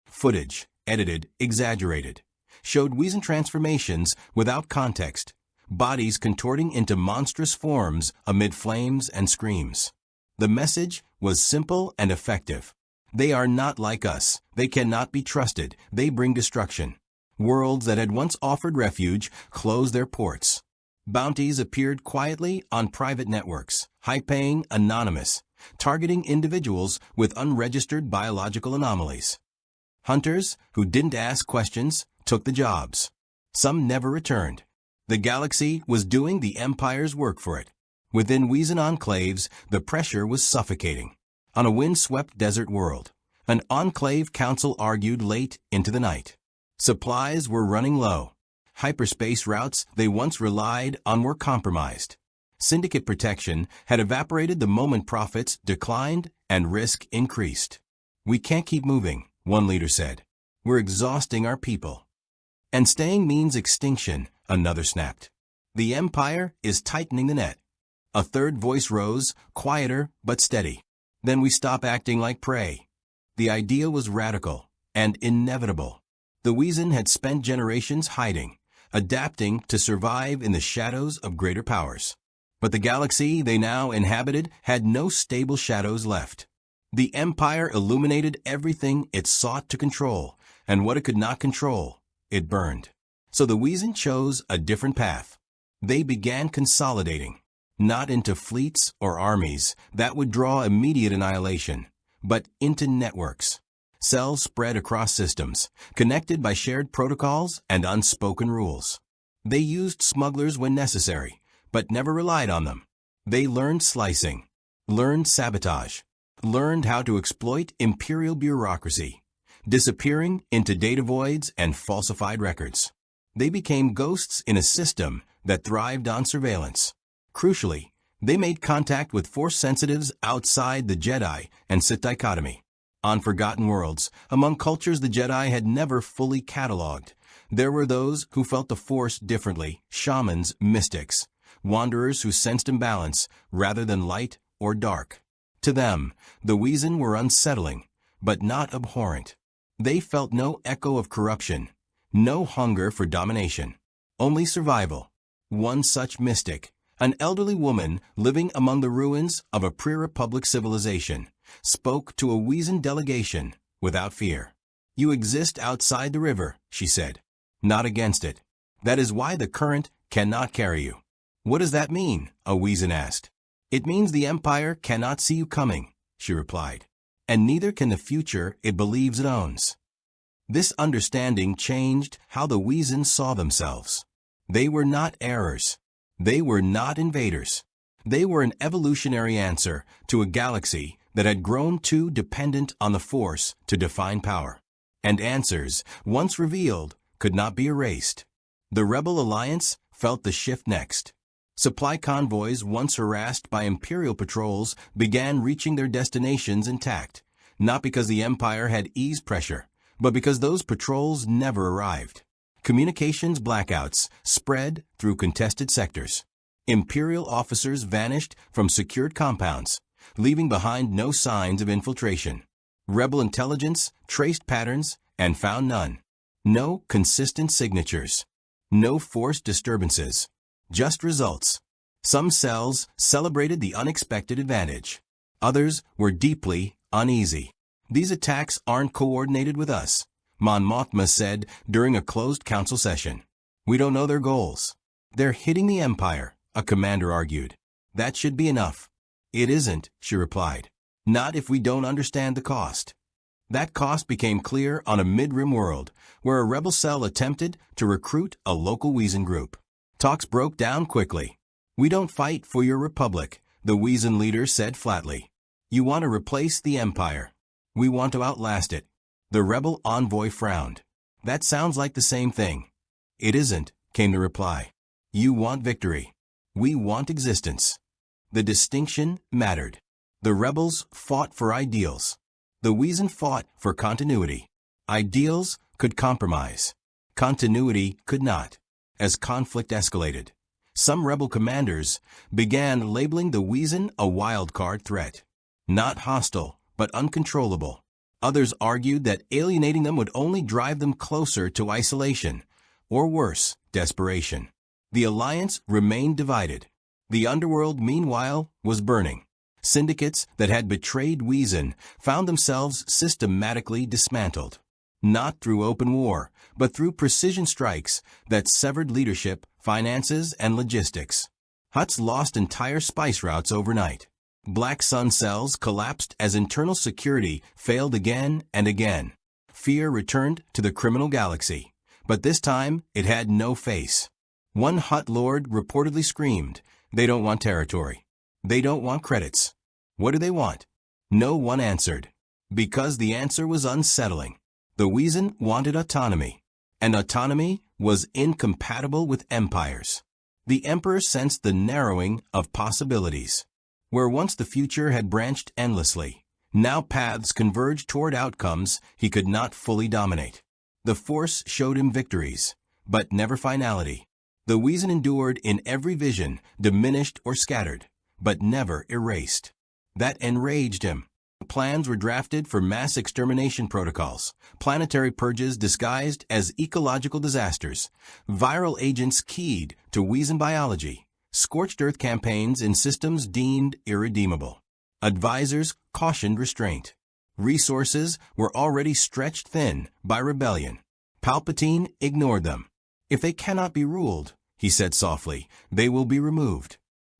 Footage, edited, exaggerated, showed Wesen transformations without context, bodies contorting into monstrous forms amid flames and screams. The message was simple and effective. They are not like us. They cannot be trusted. They bring destruction. Worlds that had once offered refuge closed their ports. Bounties appeared quietly on private networks, high-paying, anonymous, targeting individuals with unregistered biological anomalies. Hunters who didn't ask questions took the jobs. Some never returned. The galaxy was doing the Empire's work for it. Within Wesen enclaves, the pressure was suffocating. On a wind-swept desert world, an enclave council argued late into the night. Supplies were running low. Hyperspace routes they once relied on were compromised. Syndicate protection had evaporated the moment profits declined and risk increased. "We can't keep moving," one leader said. "We're exhausting our people." "And staying means extinction," another snapped. "The Empire is tightening the net." A third voice rose, quieter but steady. "Then we stop acting like prey." The idea was radical and inevitable. The Wesen had spent generations hiding, adapting to survive in the shadows of greater powers. But the galaxy they now inhabited had no stable shadows left. The Empire illuminated everything it sought to control, and what it could not control, it burned. So the Wesen chose a different path. They began consolidating, not into fleets or armies that would draw immediate annihilation, but into networks. Cells spread across systems, connected by shared protocols and unspoken rules. They used smugglers when necessary, but never relied on them. They learned slicing, learned sabotage, learned how to exploit imperial bureaucracy, disappearing into data voids and falsified records. They became ghosts in a system that thrived on surveillance. Crucially, they made contact with Force sensitives outside the Jedi and Sith dichotomy. On forgotten worlds, among cultures the Jedi had never fully cataloged, there were those who felt the Force differently, shamans, mystics, wanderers who sensed imbalance rather than light or dark. To them, the Wesen were unsettling, but not abhorrent. They felt no echo of corruption, no hunger for domination, only survival. One such mystic, an elderly woman living among the ruins of a pre-Republic civilization, spoke to a Wesen delegation without fear. "You exist outside the river," she said, "not against it. That is why the current cannot carry you." "What does that mean?" a Wesen asked. "It means the Empire cannot see you coming," she replied, "and neither can the future it believes it owns." This understanding changed how the Wesen saw themselves. They were not errors. They were not invaders. They were an evolutionary answer to a galaxy that had grown too dependent on the Force to define power. And answers, once revealed, could not be erased. The Rebel Alliance felt the shift next. Supply convoys once harassed by Imperial patrols began reaching their destinations intact, not because the Empire had eased pressure, but because those patrols never arrived. Communications blackouts spread through contested sectors. Imperial officers vanished from secured compounds, leaving behind no signs of infiltration. Rebel intelligence traced patterns and found none. No consistent signatures. No forced disturbances. Just results. Some cells celebrated the unexpected advantage. Others were deeply uneasy. "These attacks aren't coordinated with us," Mon Mothma said during a closed council session. "We don't know their goals." "They're hitting the Empire," a commander argued. "That should be enough." "It isn't," she replied. "Not if we don't understand the cost." That cost became clear on a mid-rim world, where a rebel cell attempted to recruit a local Wesen group. Talks broke down quickly. "We don't fight for your republic," the Wesen leader said flatly. "You want to replace the Empire. We want to outlast it." The rebel envoy frowned. "That sounds like the same thing." "It isn't," came the reply. "You want victory. We want existence." The distinction mattered. The rebels fought for ideals. The Wesen fought for continuity. Ideals could compromise. Continuity could not. As conflict escalated, some rebel commanders began labeling the Wesen a wildcard threat. Not hostile, but uncontrollable. Others argued that alienating them would only drive them closer to isolation, or worse, desperation. The alliance remained divided. The underworld, meanwhile, was burning. Syndicates that had betrayed Wesen found themselves systematically dismantled. Not through open war, but through precision strikes that severed leadership, finances, and logistics. Hutts lost entire spice routes overnight. Black Sun cells collapsed as internal security failed again and again. Fear returned to the criminal galaxy, but this time it had no face. One Hutt lord reportedly screamed, "They don't want territory. They don't want credits." What do they want? No one answered. Because the answer was unsettling. The Wesen wanted autonomy, and autonomy was incompatible with empires. The Emperor sensed the narrowing of possibilities. Where once the future had branched endlessly, now paths converged toward outcomes he could not fully dominate. The Force showed him victories, but never finality. The Wesen endured in every vision, diminished or scattered, but never erased. That enraged him. Plans were drafted for mass extermination protocols, planetary purges disguised as ecological disasters, viral agents keyed to Wesen biology, scorched earth campaigns in systems deemed irredeemable. Advisors cautioned restraint. Resources were already stretched thin by rebellion. Palpatine ignored them. "If they cannot be ruled," he said softly, "they will be removed."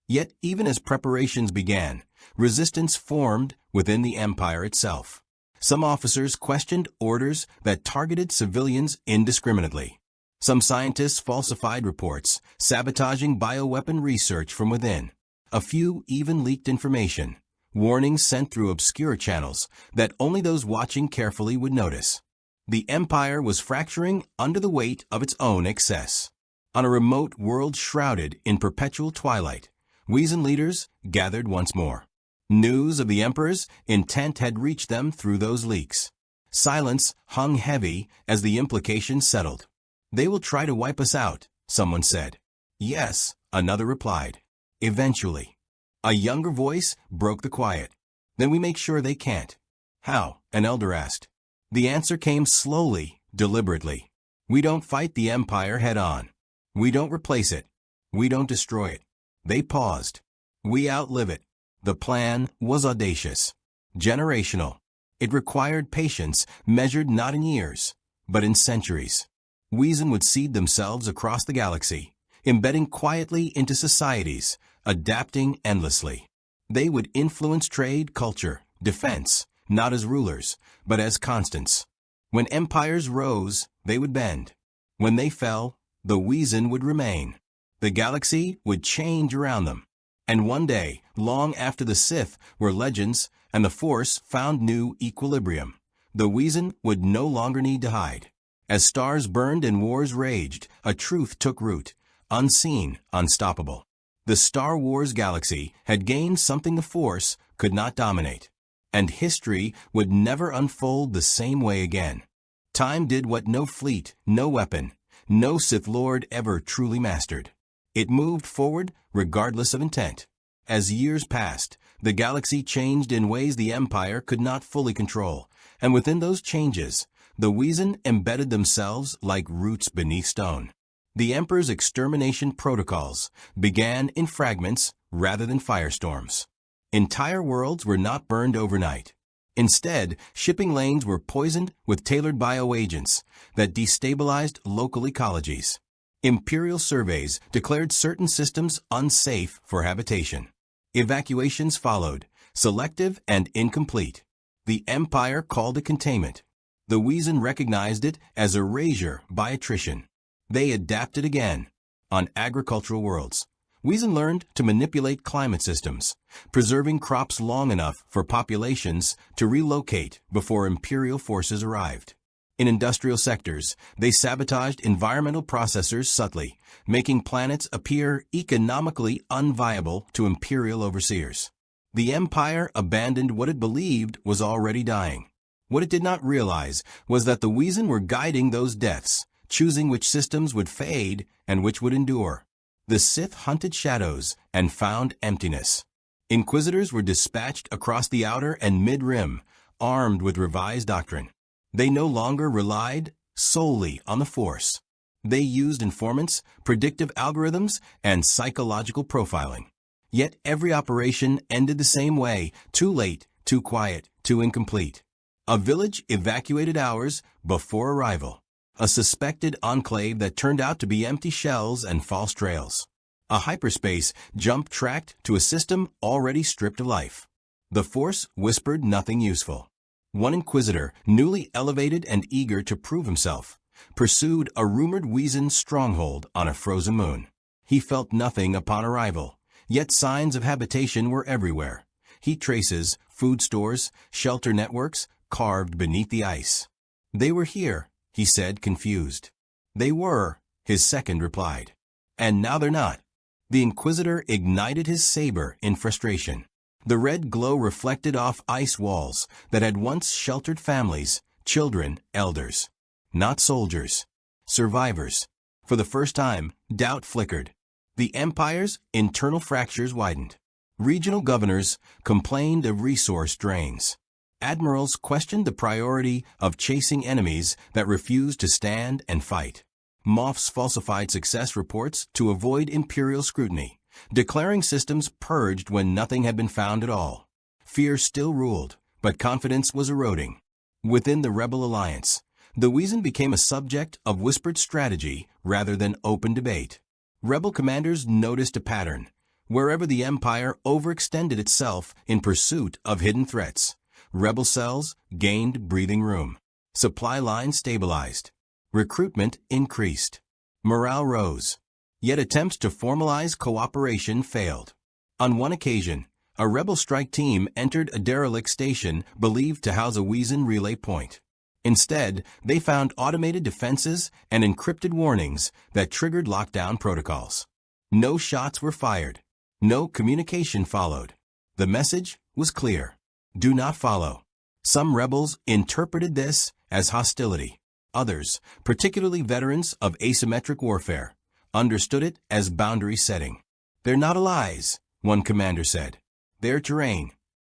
Yet even as preparations began, resistance formed within the Empire itself. Some officers questioned orders that targeted civilians indiscriminately. Some scientists falsified reports, sabotaging bioweapon research from within. A few even leaked information, warnings sent through obscure channels that only those watching carefully would notice. The Empire was fracturing under the weight of its own excess. On a remote world shrouded in perpetual twilight, Wesen leaders gathered once more. News of the Emperor's intent had reached them through those leaks. Silence hung heavy as the implications settled. "They will try to wipe us out," someone said. "Yes," another replied. "Eventually." A younger voice broke the quiet. "Then we make sure they can't." "How?" an elder asked. The answer came slowly, deliberately. "We don't fight the Empire head-on. We don't replace it. We don't destroy it." They paused. "We outlive it." The plan was audacious, generational. It required patience measured not in years, but in centuries. Wesen would seed themselves across the galaxy, embedding quietly into societies, adapting endlessly. They would influence trade, culture, defense, not as rulers, but as constants. When empires rose, they would bend. When they fell, the Wesen would remain. The galaxy would change around them. And one day, long after the Sith were legends and the Force found new equilibrium, the Wesen would no longer need to hide. As stars burned and wars raged, a truth took root, unseen, unstoppable. The Star Wars galaxy had gained something the Force could not dominate, and history would never unfold the same way again. Time did what no fleet, no weapon, no Sith Lord ever truly mastered. It moved forward regardless of intent. As years passed, the galaxy changed in ways the Empire could not fully control, and within those changes, the Wesen embedded themselves like roots beneath stone. The Emperor's extermination protocols began in fragments rather than firestorms. Entire worlds were not burned overnight. Instead, shipping lanes were poisoned with tailored bioagents that destabilized local ecologies. Imperial surveys declared certain systems unsafe for habitation. Evacuations followed, selective and incomplete. The Empire called it containment. The Wesen recognized it as erasure by attrition. They adapted again. On agricultural worlds, Wesen learned to manipulate climate systems, preserving crops long enough for populations to relocate before imperial forces arrived. In industrial sectors, they sabotaged environmental processors subtly, making planets appear economically unviable to imperial overseers. The Empire abandoned what it believed was already dying. What it did not realize was that the Wesen were guiding those deaths, choosing which systems would fade and which would endure. The Sith hunted shadows and found emptiness. Inquisitors were dispatched across the outer and mid-rim, armed with revised doctrine. They no longer relied solely on the Force. They used informants, predictive algorithms, and psychological profiling. Yet every operation ended the same way: too late, too quiet, too incomplete. A village evacuated hours before arrival. A suspected enclave that turned out to be empty shells and false trails. A hyperspace jump tracked to a system already stripped of life. The Force whispered nothing useful. One Inquisitor, newly elevated and eager to prove himself, pursued a rumored Wesen stronghold on a frozen moon. He felt nothing upon arrival, yet signs of habitation were everywhere. Heat traces, food stores, shelter networks carved beneath the ice. They were here, he said, confused. They were, his second replied. And now they're not. The Inquisitor ignited his saber in frustration. The red glow reflected off ice walls that had once sheltered families, children, elders. Not soldiers. Survivors. For the first time, doubt flickered. The Empire's internal fractures widened. Regional governors complained of resource drains. Admirals questioned the priority of chasing enemies that refused to stand and fight. Moffs falsified success reports to avoid imperial scrutiny, declaring systems purged when nothing had been found at all. Fear still ruled, but confidence was eroding. Within the Rebel Alliance, the Wesen became a subject of whispered strategy rather than open debate. Rebel commanders noticed a pattern. Wherever the Empire overextended itself in pursuit of hidden threats, Rebel cells gained breathing room. Supply lines stabilized. Recruitment increased. Morale rose. Yet attempts to formalize cooperation failed. On one occasion, a Rebel strike team entered a derelict station believed to house a Wesen relay point. Instead, they found automated defenses and encrypted warnings that triggered lockdown protocols. No shots were fired. No communication followed. The message was clear. Do not follow. Some rebels interpreted this as hostility. Others, particularly veterans of asymmetric warfare, understood it as boundary setting. They're not allies, one commander said. They're terrain.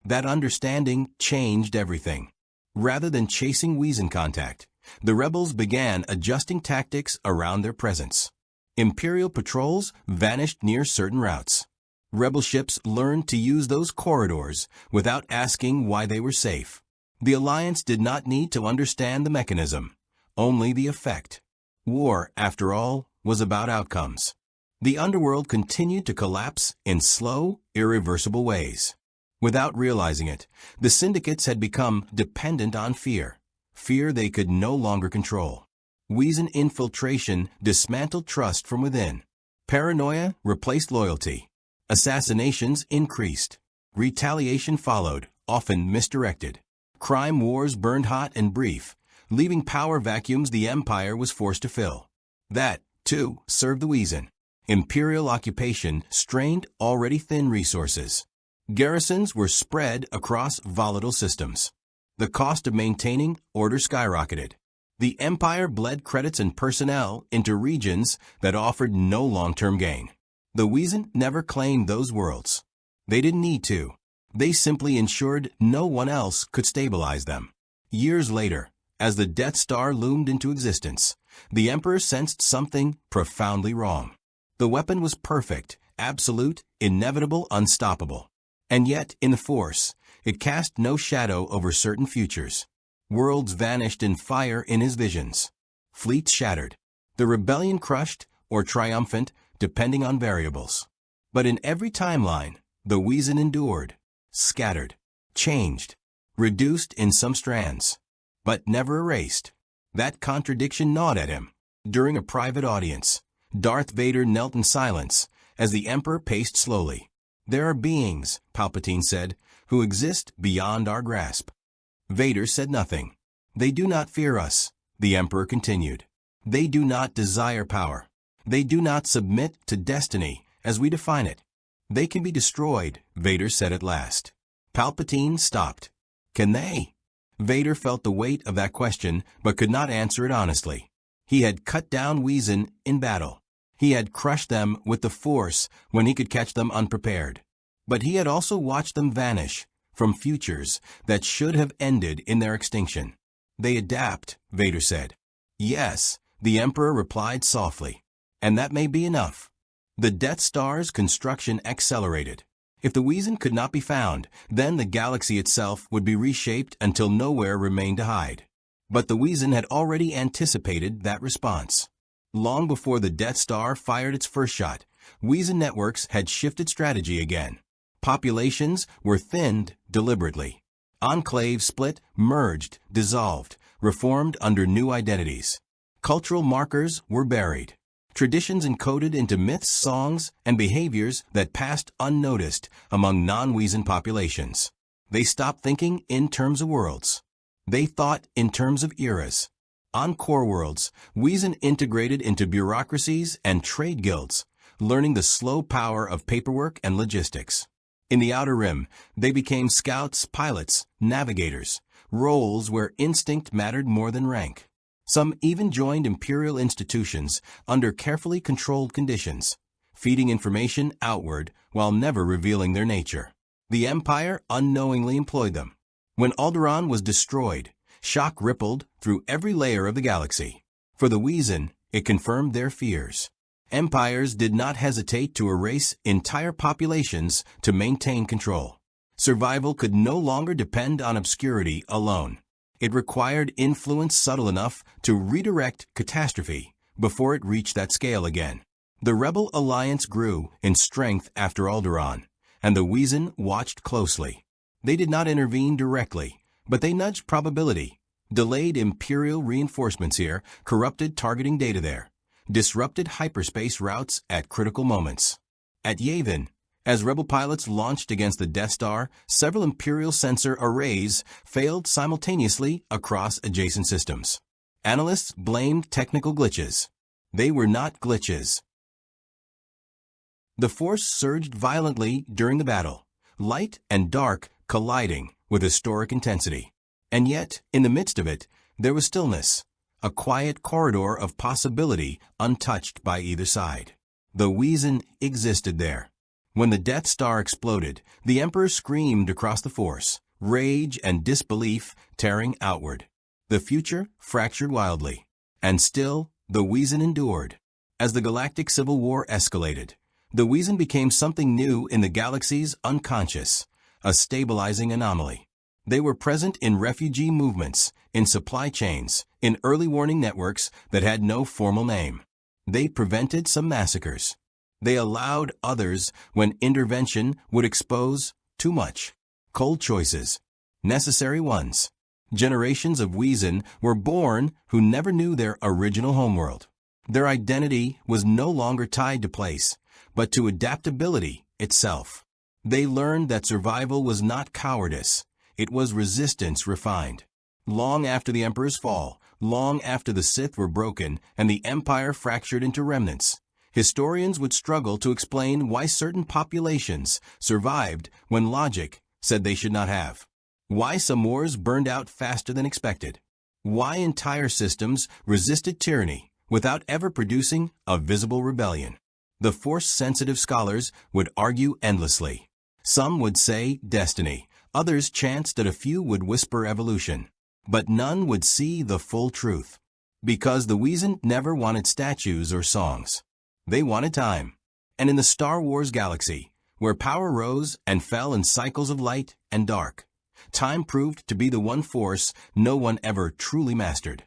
That understanding changed everything. Rather than chasing Wesen contact, the rebels began adjusting tactics around their presence. Imperial patrols vanished near certain routes. Rebel ships learned to use those corridors without asking why they were safe. The Alliance did not need to understand the mechanism, only the effect. War, after all, was about outcomes. The underworld continued to collapse in slow, irreversible ways. Without realizing it, the syndicates had become dependent on fear they could no longer control. Wesen infiltration dismantled trust from within. Paranoia replaced loyalty. Assassinations increased. Retaliation followed, often misdirected. Crime wars burned hot and brief, leaving power vacuums the Empire was forced to fill. That, too, served the Wesen. Imperial occupation strained already thin resources. Garrisons were spread across volatile systems. The cost of maintaining order skyrocketed. The Empire bled credits and personnel into regions that offered no long-term gain. The Wesen never claimed those worlds. They didn't need to. They simply ensured no one else could stabilize them. Years later, as the Death Star loomed into existence, the Emperor sensed something profoundly wrong. The weapon was perfect, absolute, inevitable, unstoppable. And yet, in the Force, it cast no shadow over certain futures. Worlds vanished in fire in his visions. Fleets shattered. The rebellion crushed or triumphant, depending on variables. But in every timeline, the Wesen endured, scattered, changed. reduced in some strands, but never erased. That contradiction gnawed at him. During a private audience, Darth Vader knelt in silence as the Emperor paced slowly. "There are beings," Palpatine said, "who exist beyond our grasp." Vader said nothing. "They do not fear us," the Emperor continued. "They do not desire power. They do not submit to destiny as we define it. They can be destroyed," Vader said at last. Palpatine stopped. "Can they?" Vader felt the weight of that question but could not answer it honestly. He had cut down Wesen in battle. He had crushed them with the Force when he could catch them unprepared. But he had also watched them vanish from futures that should have ended in their extinction. "They adapt," Vader said. "Yes," the Emperor replied softly. "And that may be enough." The Death Star's construction accelerated. If the Wesen could not be found, then the galaxy itself would be reshaped until nowhere remained to hide. But the Wesen had already anticipated that response. Long before the Death Star fired its first shot, Wesen networks had shifted strategy again. Populations were thinned deliberately. Enclaves split, merged, dissolved, reformed under new identities. Cultural markers were buried. Traditions encoded into myths, songs, and behaviors that passed unnoticed among non-Wesen populations. They stopped thinking in terms of worlds. They thought in terms of eras. On core worlds, Wesen integrated into bureaucracies and trade guilds, learning the slow power of paperwork and logistics. In the Outer Rim, they became scouts, pilots, navigators, roles where instinct mattered more than rank. Some even joined imperial institutions under carefully controlled conditions, feeding information outward while never revealing their nature. The Empire unknowingly employed them. When Alderaan was destroyed, shock rippled through every layer of the galaxy. For the Wesen, it confirmed their fears. Empires did not hesitate to erase entire populations to maintain control. Survival could no longer depend on obscurity alone. It required influence subtle enough to redirect catastrophe before it reached that scale again. The Rebel Alliance grew in strength after Alderaan, and the Wesen watched closely. They did not intervene directly, but they nudged probability, delayed Imperial reinforcements here, corrupted targeting data there, disrupted hyperspace routes at critical moments. At Yavin, as Rebel pilots launched against the Death Star, several Imperial sensor arrays failed simultaneously across adjacent systems. Analysts blamed technical glitches. They were not glitches. The Force surged violently during the battle, light and dark colliding with historic intensity. And yet, in the midst of it, there was stillness, a quiet corridor of possibility untouched by either side. The Wesen existed there. When the Death Star exploded, the Emperor screamed across the Force, rage and disbelief tearing outward. The future fractured wildly. And still, the Wesen endured. As the galactic civil war escalated, the Wesen became something new in the galaxy's unconscious, a stabilizing anomaly. They were present in refugee movements, in supply chains, in early warning networks that had no formal name. They prevented some massacres. They allowed others when intervention would expose too much. Cold choices. Necessary ones. Generations of Wesen were born who never knew their original homeworld. Their identity was no longer tied to place, but to adaptability itself. They learned that survival was not cowardice. It was resistance refined. Long after the Emperor's fall, long after the Sith were broken and the Empire fractured into remnants, historians would struggle to explain why certain populations survived when logic said they should not have. Why some wars burned out faster than expected. Why entire systems resisted tyranny without ever producing a visible rebellion. The Force-sensitive scholars would argue endlessly. Some would say destiny. Others chanced that a few would whisper evolution. But none would see the full truth. Because the Wesen never wanted statues or songs. They wanted time. And in the Star Wars galaxy, where power rose and fell in cycles of light and dark, time proved to be the one force no one ever truly mastered.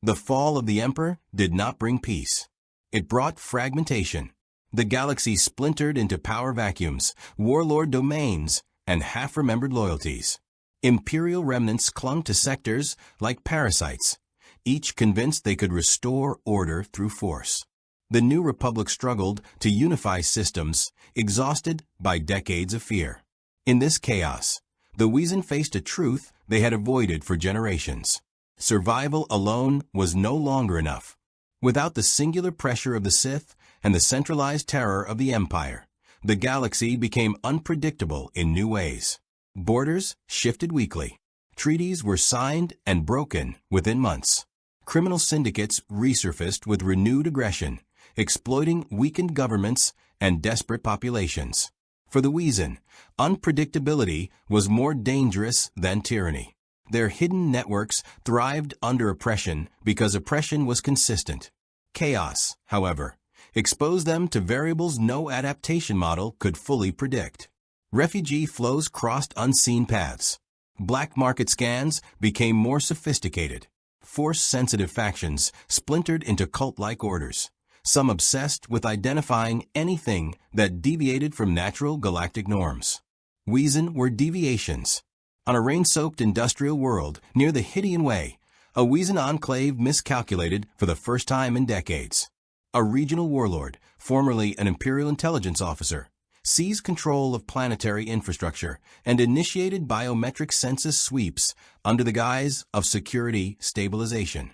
The fall of the Emperor did not bring peace. It brought fragmentation. The galaxy splintered into power vacuums, warlord domains, and half-remembered loyalties. Imperial remnants clung to sectors like parasites, each convinced they could restore order through force. The New Republic struggled to unify systems, exhausted by decades of fear. In this chaos, the Wesen faced a truth they had avoided for generations. Survival alone was no longer enough. Without the singular pressure of the Sith and the centralized terror of the Empire, the galaxy became unpredictable in new ways. Borders shifted weekly. Treaties were signed and broken within months. Criminal syndicates resurfaced with renewed aggression, exploiting weakened governments and desperate populations. For the Wesen, unpredictability was more dangerous than tyranny. Their hidden networks thrived under oppression because oppression was consistent. Chaos, however, exposed them to variables no adaptation model could fully predict. Refugee flows crossed unseen paths. Black market scans became more sophisticated. Force-sensitive factions splintered into cult-like orders, some obsessed with identifying anything that deviated from natural galactic norms. Wesen were deviations. On a rain-soaked industrial world near the Hydian Way, a Wesen enclave miscalculated for the first time in decades. A regional warlord, formerly an Imperial intelligence officer, seized control of planetary infrastructure and initiated biometric census sweeps under the guise of security stabilization.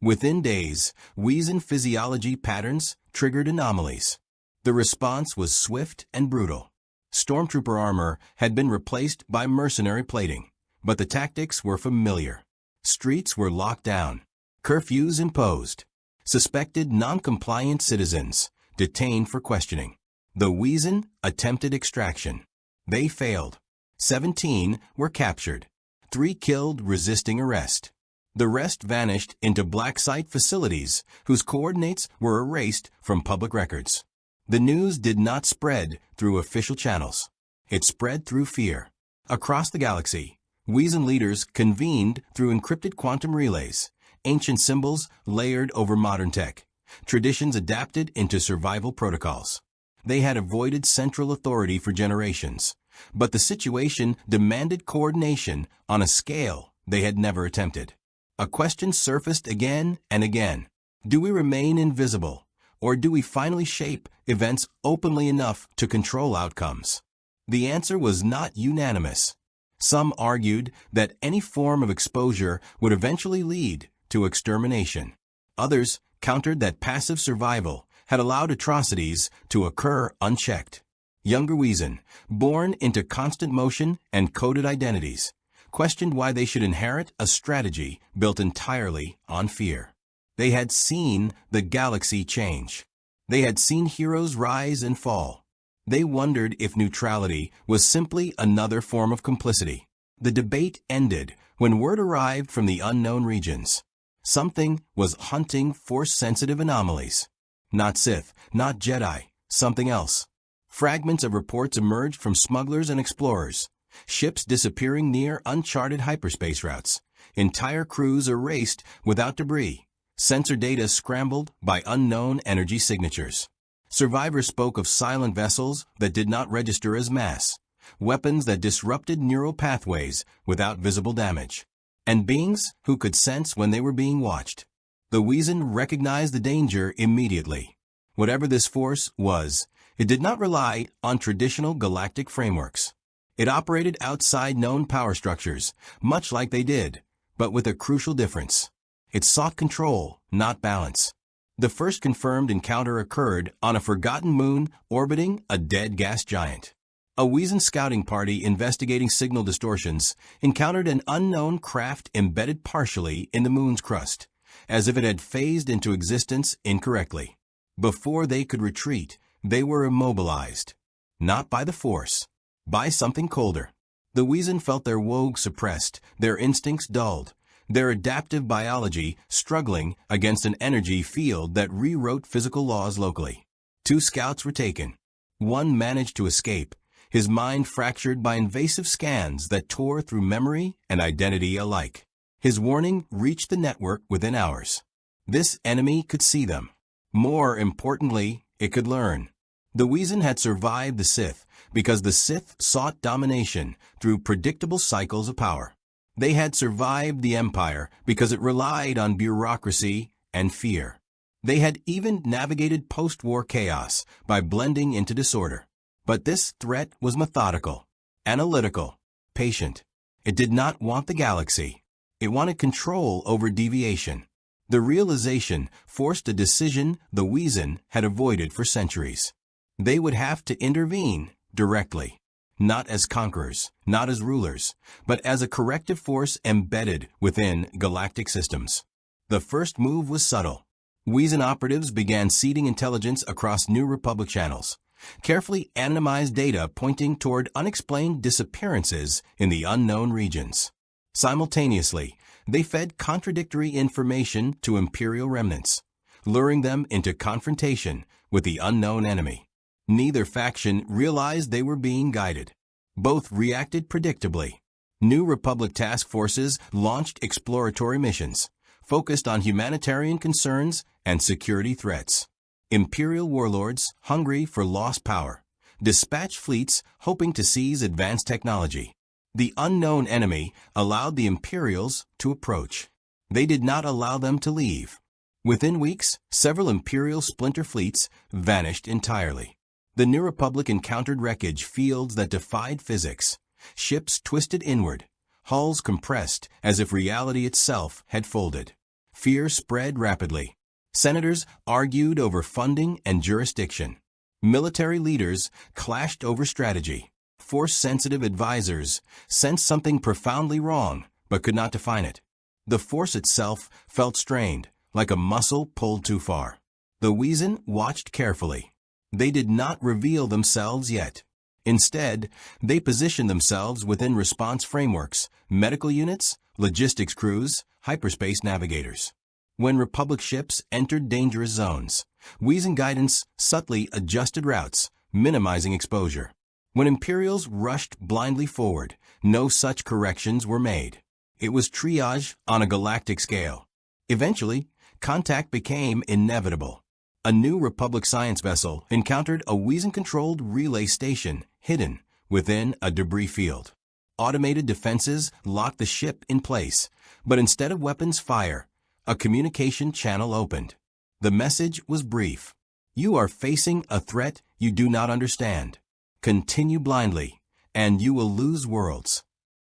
Within days, Wesen physiology patterns triggered anomalies. The response was swift and brutal. Stormtrooper armor had been replaced by mercenary plating, but the tactics were familiar. Streets were locked down, curfews imposed, suspected non-compliant citizens detained for questioning. The Wesen attempted extraction. They failed. 17 were captured. 3 killed resisting arrest. The rest vanished into black site facilities whose coordinates were erased from public records. The news did not spread through official channels. It spread through fear. Across the galaxy, Wesen leaders convened through encrypted quantum relays, ancient symbols layered over modern tech, traditions adapted into survival protocols. They had avoided central authority for generations, but the situation demanded coordination on a scale they had never attempted. A question surfaced again and again. Do we remain invisible, or do we finally shape events openly enough to control outcomes? The answer was not unanimous. Some argued that any form of exposure would eventually lead to extermination. Others countered that passive survival had allowed atrocities to occur unchecked. Younger Wesen, born into constant motion and coded identities, questioned why they should inherit a strategy built entirely on fear. They had seen the galaxy change. They had seen heroes rise and fall. They wondered if neutrality was simply another form of complicity. The debate ended when word arrived from the unknown regions. Something was hunting force-sensitive anomalies. Not Sith, not Jedi, something else. Fragments of reports emerged from smugglers and explorers. Ships disappearing near uncharted hyperspace routes. Entire crews erased without debris. Sensor data scrambled by unknown energy signatures. Survivors spoke of silent vessels that did not register as mass, weapons that disrupted neural pathways without visible damage, and beings who could sense when they were being watched. The Wesen recognized the danger immediately. Whatever this force was, it did not rely on traditional galactic frameworks. It operated outside known power structures, much like they did, but with a crucial difference. It sought control, not balance. The first confirmed encounter occurred on a forgotten moon orbiting a dead gas giant. A Wesen scouting party investigating signal distortions encountered an unknown craft embedded partially in the moon's crust, as if it had phased into existence incorrectly. Before they could retreat, they were immobilized. Not by the Force, by something colder. The Wesen felt their wogue suppressed, their instincts dulled, their adaptive biology struggling against an energy field that rewrote physical laws locally. 2 scouts were taken. One managed to escape, his mind fractured by invasive scans that tore through memory and identity alike. His warning reached the network within hours. This enemy could see them. More importantly, it could learn. The Wesen had survived the Sith because the Sith sought domination through predictable cycles of power. They had survived the Empire because it relied on bureaucracy and fear. They had even navigated post-war chaos by blending into disorder. But this threat was methodical, analytical, patient. It did not want the galaxy. It wanted control over deviation. The realization forced a decision the Wesen had avoided for centuries. They would have to intervene directly, not as conquerors, not as rulers, but as a corrective force embedded within galactic systems. The first move was subtle. Wesen operatives began seeding intelligence across New Republic channels, carefully anonymized data pointing toward unexplained disappearances in the unknown regions. Simultaneously, they fed contradictory information to Imperial remnants, luring them into confrontation with the unknown enemy. Neither faction realized they were being guided. Both reacted predictably. New Republic task forces launched exploratory missions, focused on humanitarian concerns and security threats. Imperial warlords, hungry for lost power, dispatched fleets hoping to seize advanced technology. The unknown enemy allowed the Imperials to approach. They did not allow them to leave. Within weeks, several Imperial splinter fleets vanished entirely. The New Republic encountered wreckage fields that defied physics, ships twisted inward, hulls compressed as if reality itself had folded. Fear spread rapidly. Senators argued over funding and jurisdiction. Military leaders clashed over strategy. Force-sensitive advisors sensed something profoundly wrong but could not define it. The Force itself felt strained, like a muscle pulled too far. The Wesen watched carefully. They did not reveal themselves yet. Instead, they positioned themselves within response frameworks, medical units, logistics crews, hyperspace navigators. When Republic ships entered dangerous zones, Wesen guidance subtly adjusted routes, minimizing exposure. When Imperials rushed blindly forward, no such corrections were made. It was triage on a galactic scale. Eventually, contact became inevitable. A New Republic science vessel encountered a Wesen-controlled relay station hidden within a debris field. Automated defenses locked the ship in place, but instead of weapons fire, a communication channel opened. The message was brief. You are facing a threat you do not understand. Continue blindly, and you will lose worlds.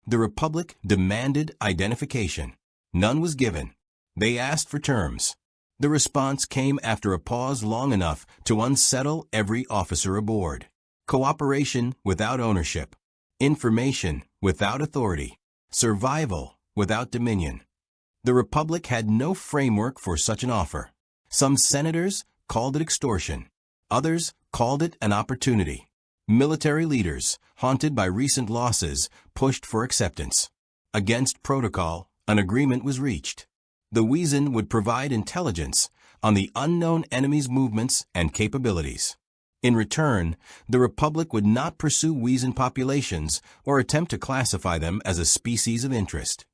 The Republic demanded identification. None was given. They asked for terms. The response came after a pause long enough to unsettle every officer aboard. Cooperation without ownership. Information without authority. Survival without dominion. The Republic had no framework for such an offer. Some senators called it extortion. Others called it an opportunity. Military leaders, haunted by recent losses, pushed for acceptance. Against protocol, an agreement was reached. The Wesen would provide intelligence on the unknown enemy's movements and capabilities. In return, the Republic would not pursue Wesen populations or attempt to classify them as a species of interest.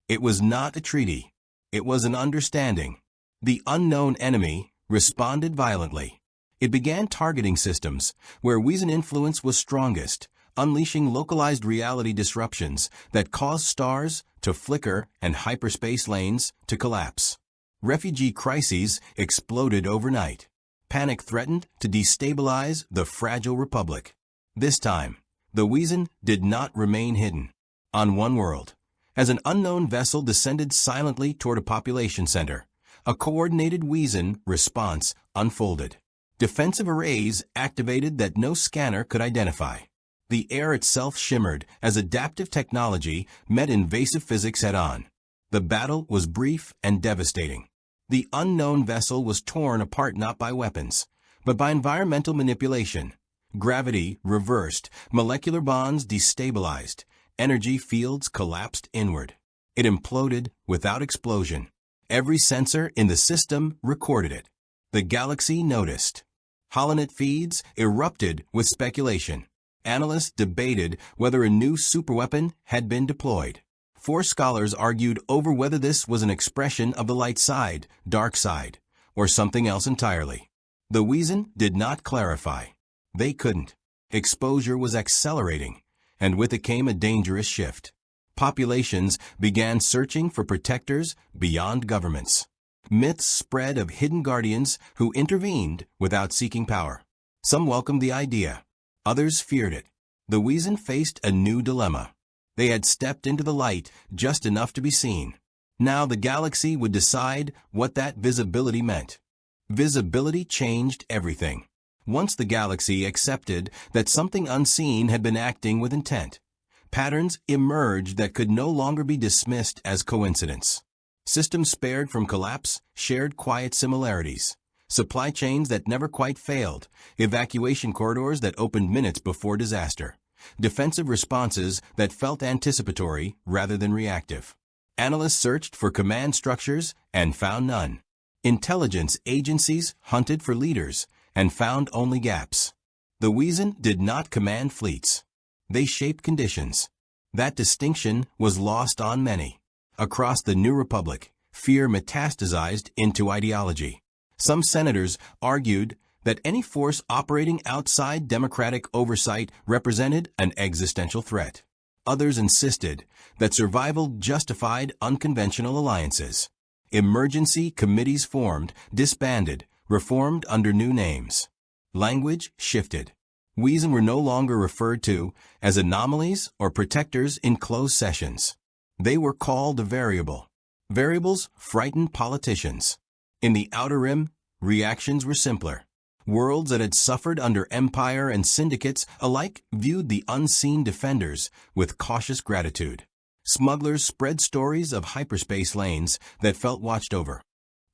It was not a treaty. It was an understanding. The unknown enemy responded violently. It began targeting systems where Wesen influence was strongest, unleashing localized reality disruptions that caused stars to flicker and hyperspace lanes to collapse. Refugee crises exploded overnight. Panic threatened to destabilize the fragile Republic. This time, the Wesen did not remain hidden. On one world, as an unknown vessel descended silently toward a population center, a coordinated Wesen response unfolded. Defensive arrays activated that no scanner could identify. The air itself shimmered as adaptive technology met invasive physics head-on. The battle was brief and devastating. The unknown vessel was torn apart not by weapons, but by environmental manipulation. Gravity reversed, molecular bonds destabilized, energy fields collapsed inward. It imploded without explosion. Every sensor in the system recorded it. The galaxy noticed. Holonet feeds erupted with speculation. Analysts debated whether a new superweapon had been deployed. Force scholars argued over whether this was an expression of the light side, dark side, or something else entirely. The Wesen did not clarify. They couldn't. Exposure was accelerating, and with it came a dangerous shift. Populations began searching for protectors beyond governments. Myths spread of hidden guardians who intervened without seeking power. Some welcomed the idea. Others feared it. The Wesen faced a new dilemma. They had stepped into the light just enough to be seen. Now the galaxy would decide what that visibility meant. Visibility changed everything. Once the galaxy accepted that something unseen had been acting with intent, patterns emerged that could no longer be dismissed as coincidence. Systems spared from collapse shared quiet similarities. Supply chains that never quite failed, evacuation corridors that opened minutes before disaster, defensive responses that felt anticipatory rather than reactive. Analysts searched for command structures and found none. Intelligence agencies hunted for leaders and found only gaps. The Wesen did not command fleets. They shaped conditions. That distinction was lost on many. Across the New Republic, fear metastasized into ideology. Some senators argued that any force operating outside democratic oversight represented an existential threat. Others insisted that survival justified unconventional alliances. Emergency committees formed, disbanded, reformed under new names. Language shifted. Wesen were no longer referred to as anomalies or protectors in closed sessions. They were called a variable. Variables frightened politicians. In the Outer Rim, reactions were simpler. Worlds that had suffered under empire and syndicates alike viewed the unseen defenders with cautious gratitude. Smugglers spread stories of hyperspace lanes that felt watched over.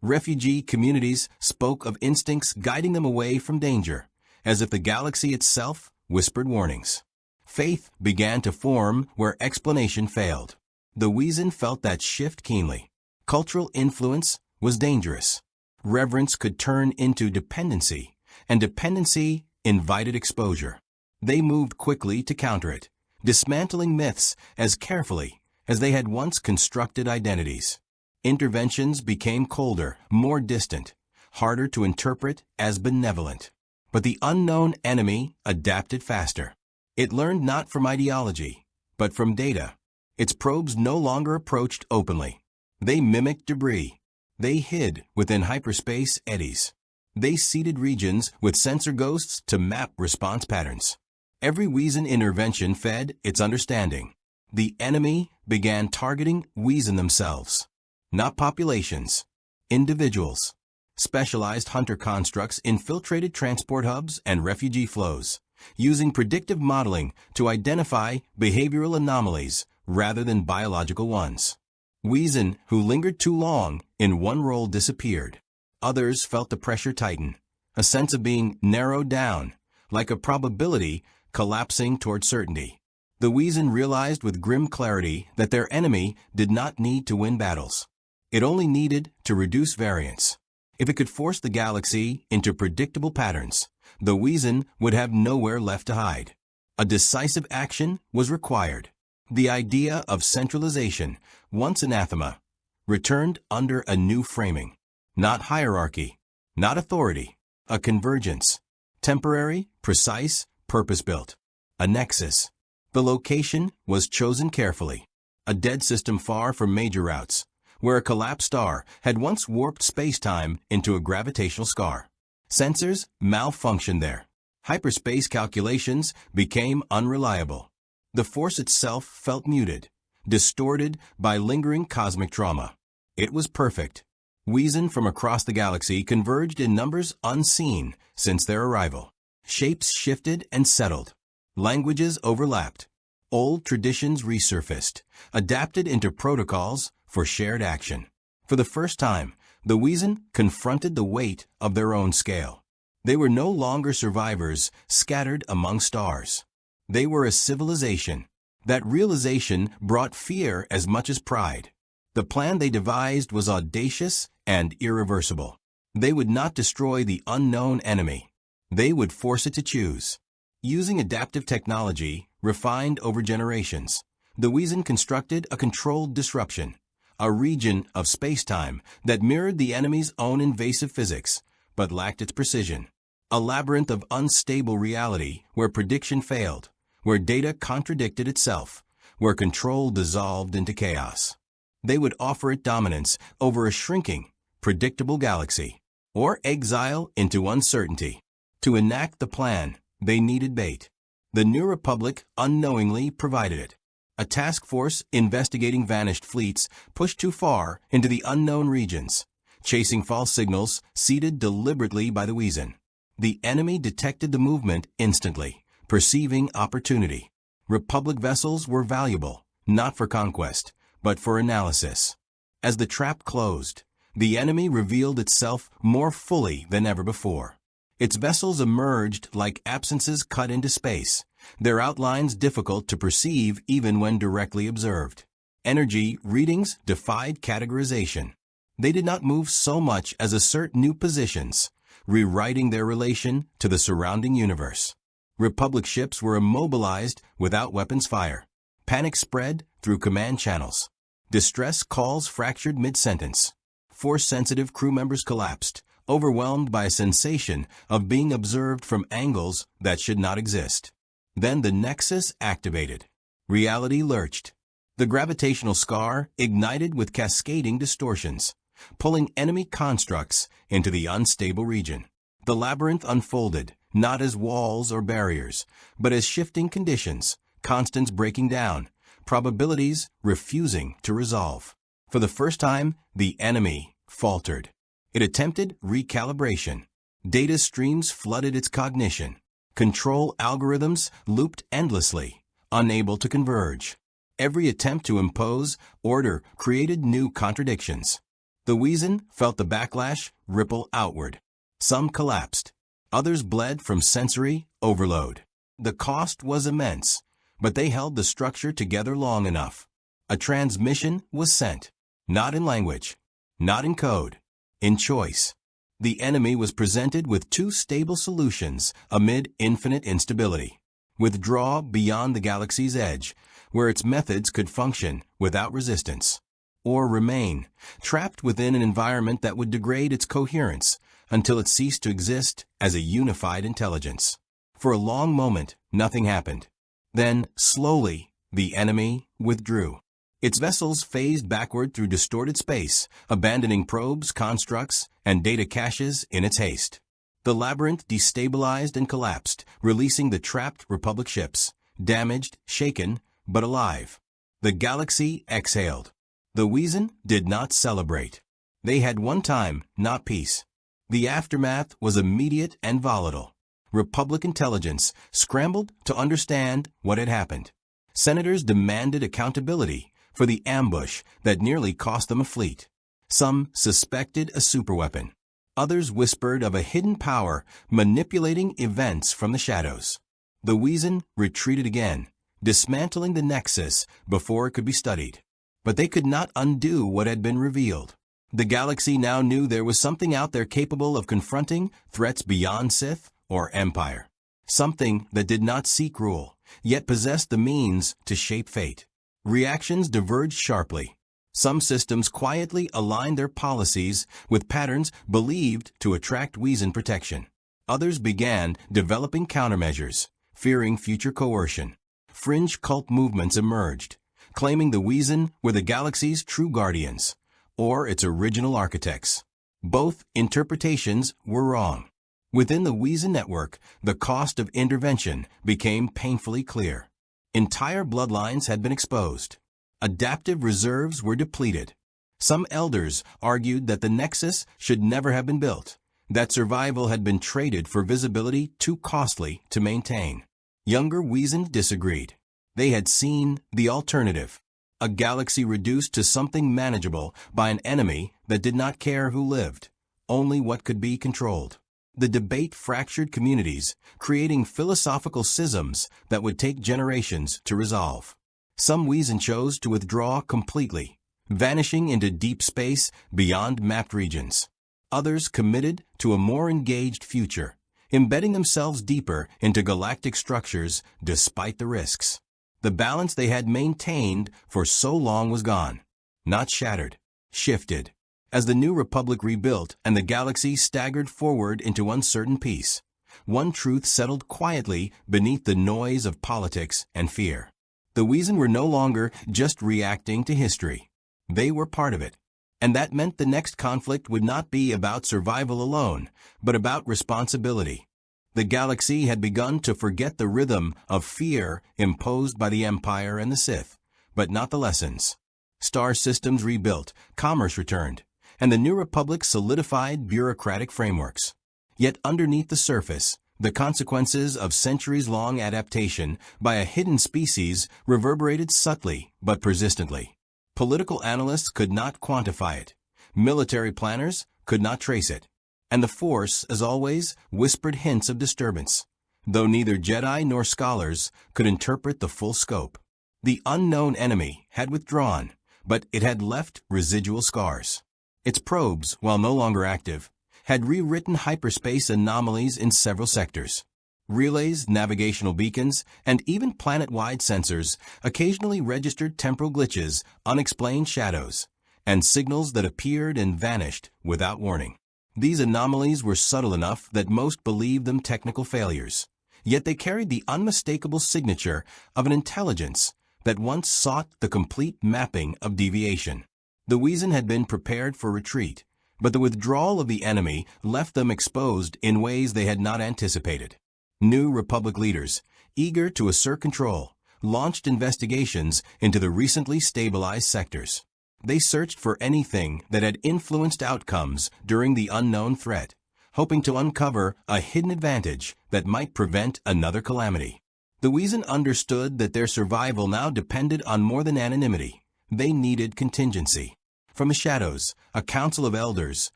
Refugee communities spoke of instincts guiding them away from danger, as if the galaxy itself whispered warnings. Faith began to form where explanation failed. The Wesen felt that shift keenly. Cultural influence was dangerous. Reverence could turn into dependency, and dependency invited exposure. They moved quickly to counter it, dismantling myths as carefully as they had once constructed identities. Interventions became colder, more distant, harder to interpret as benevolent. But the unknown enemy adapted faster. It learned not from ideology, but from data. Its probes no longer approached openly. They mimicked debris. They hid within hyperspace eddies. They seeded regions with sensor ghosts to map response patterns. Every Wesen intervention fed its understanding. The enemy began targeting Wesen themselves. Not populations, individuals. Specialized hunter constructs infiltrated transport hubs and refugee flows, using predictive modeling to identify behavioral anomalies rather than biological ones. Wesen who lingered too long in one role disappeared. Others felt the pressure tighten, a sense of being narrowed down, like a probability collapsing toward certainty. The Wesen realized with grim clarity that their enemy did not need to win battles. It only needed to reduce variance. If it could force the galaxy into predictable patterns, the Wesen would have nowhere left to hide. A decisive action was required. The idea of centralization, once anathema, returned under a new framing. Not hierarchy, not authority, a convergence. Temporary, precise, purpose-built. A nexus. The location was chosen carefully. A dead system far from major routes, where a collapsed star had once warped space-time into a gravitational scar. Sensors malfunctioned there. Hyperspace calculations became unreliable. The force itself felt muted, distorted by lingering cosmic trauma. It was perfect. Wesen from across the galaxy converged in numbers unseen since their arrival. Shapes shifted and settled. Languages overlapped. Old traditions resurfaced, adapted into protocols for shared action. For the first time, the Wesen confronted the weight of their own scale. They were no longer survivors scattered among stars. They were a civilization. That realization brought fear as much as pride. The plan they devised was audacious and irreversible. They would not destroy the unknown enemy. They would force it to choose. Using adaptive technology, refined over generations, the Wesen constructed a controlled disruption, a region of space-time that mirrored the enemy's own invasive physics, but lacked its precision. A labyrinth of unstable reality where prediction failed, where data contradicted itself, where control dissolved into chaos. They would offer it dominance over a shrinking, predictable galaxy, or exile into uncertainty. To enact the plan, they needed bait. The New Republic unknowingly provided it. A task force investigating vanished fleets pushed too far into the unknown regions, chasing false signals seeded deliberately by the Wesen. The enemy detected the movement instantly, perceiving opportunity. Republic vessels were valuable, not for conquest, but for analysis. As the trap closed, the enemy revealed itself more fully than ever before. Its vessels emerged like absences cut into space, their outlines difficult to perceive even when directly observed. Energy readings defied categorization. They did not move so much as assert new positions, rewriting their relation to the surrounding universe. Republic ships were immobilized without weapons fire. Panic spread through command channels. Distress calls fractured mid-sentence. Force-sensitive crew members collapsed, overwhelmed by a sensation of being observed from angles that should not exist. Then the nexus activated. Reality lurched. The gravitational scar ignited with cascading distortions, pulling enemy constructs into the unstable region. The labyrinth unfolded, not as walls or barriers, but as shifting conditions, constants breaking down, probabilities refusing to resolve. For the first time, the enemy faltered. It attempted recalibration. Data streams flooded its cognition. Control algorithms looped endlessly, unable to converge. Every attempt to impose order created new contradictions. The Wesen felt the backlash ripple outward. Some collapsed. Others bled from sensory overload. The cost was immense, but they held the structure together long enough. A transmission was sent, not in language, not in code, in choice. The enemy was presented with two stable solutions amid infinite instability. Withdraw beyond the galaxy's edge, where its methods could function without resistance, or remain trapped within an environment that would degrade its coherence until it ceased to exist as a unified intelligence. For a long moment, nothing happened. Then, slowly, the enemy withdrew. Its vessels phased backward through distorted space, abandoning probes, constructs, and data caches in its haste. The labyrinth destabilized and collapsed, releasing the trapped Republic ships, damaged, shaken, but alive. The galaxy exhaled. The Wesen did not celebrate. They had one time, not peace. The aftermath was immediate and volatile. Republic intelligence scrambled to understand what had happened. Senators demanded accountability for the ambush that nearly cost them a fleet. Some suspected a superweapon. Others whispered of a hidden power manipulating events from the shadows. The Wesen retreated again, dismantling the nexus before it could be studied. But they could not undo what had been revealed. The galaxy now knew there was something out there capable of confronting threats beyond Sith or Empire. Something that did not seek rule, yet possessed the means to shape fate. Reactions diverged sharply. Some systems quietly aligned their policies with patterns believed to attract Wesen protection. Others began developing countermeasures, fearing future coercion. Fringe cult movements emerged, claiming the Wesen were the galaxy's true guardians, or its original architects. Both interpretations were wrong. Within the Wesen network, the cost of intervention became painfully clear. Entire bloodlines had been exposed. Adaptive reserves were depleted. Some elders argued that the Nexus should never have been built, that survival had been traded for visibility too costly to maintain. Younger Wesen disagreed. They had seen the alternative, a galaxy reduced to something manageable by an enemy that did not care who lived, only what could be controlled. The debate fractured communities, creating philosophical schisms that would take generations to resolve. Some Wesen chose to withdraw completely, vanishing into deep space beyond mapped regions. Others committed to a more engaged future, embedding themselves deeper into galactic structures despite the risks. The balance they had maintained for so long was gone, not shattered, shifted. As the New Republic rebuilt and the galaxy staggered forward into uncertain peace, one truth settled quietly beneath the noise of politics and fear. The Wesen were no longer just reacting to history. They were part of it. And that meant the next conflict would not be about survival alone, but about responsibility. The galaxy had begun to forget the rhythm of fear imposed by the Empire and the Sith, but not the lessons. Star systems rebuilt, commerce returned, and the New Republic solidified bureaucratic frameworks. Yet underneath the surface, the consequences of centuries-long adaptation by a hidden species reverberated subtly but persistently. Political analysts could not quantify it. Military planners could not trace it. And the Force, as always, whispered hints of disturbance, though neither Jedi nor scholars could interpret the full scope. The unknown enemy had withdrawn, but it had left residual scars. Its probes, while no longer active, had rewritten hyperspace anomalies in several sectors. Relays, navigational beacons, and even planet-wide sensors occasionally registered temporal glitches, unexplained shadows, and signals that appeared and vanished without warning. These anomalies were subtle enough that most believed them technical failures, yet they carried the unmistakable signature of an intelligence that once sought the complete mapping of deviation. The Wesen had been prepared for retreat, but the withdrawal of the enemy left them exposed in ways they had not anticipated. New Republic leaders, eager to assert control, launched investigations into the recently stabilized sectors. They searched for anything that had influenced outcomes during the unknown threat, hoping to uncover a hidden advantage that might prevent another calamity. The Wesen understood that their survival now depended on more than anonymity. They needed contingency. From the shadows, a council of elders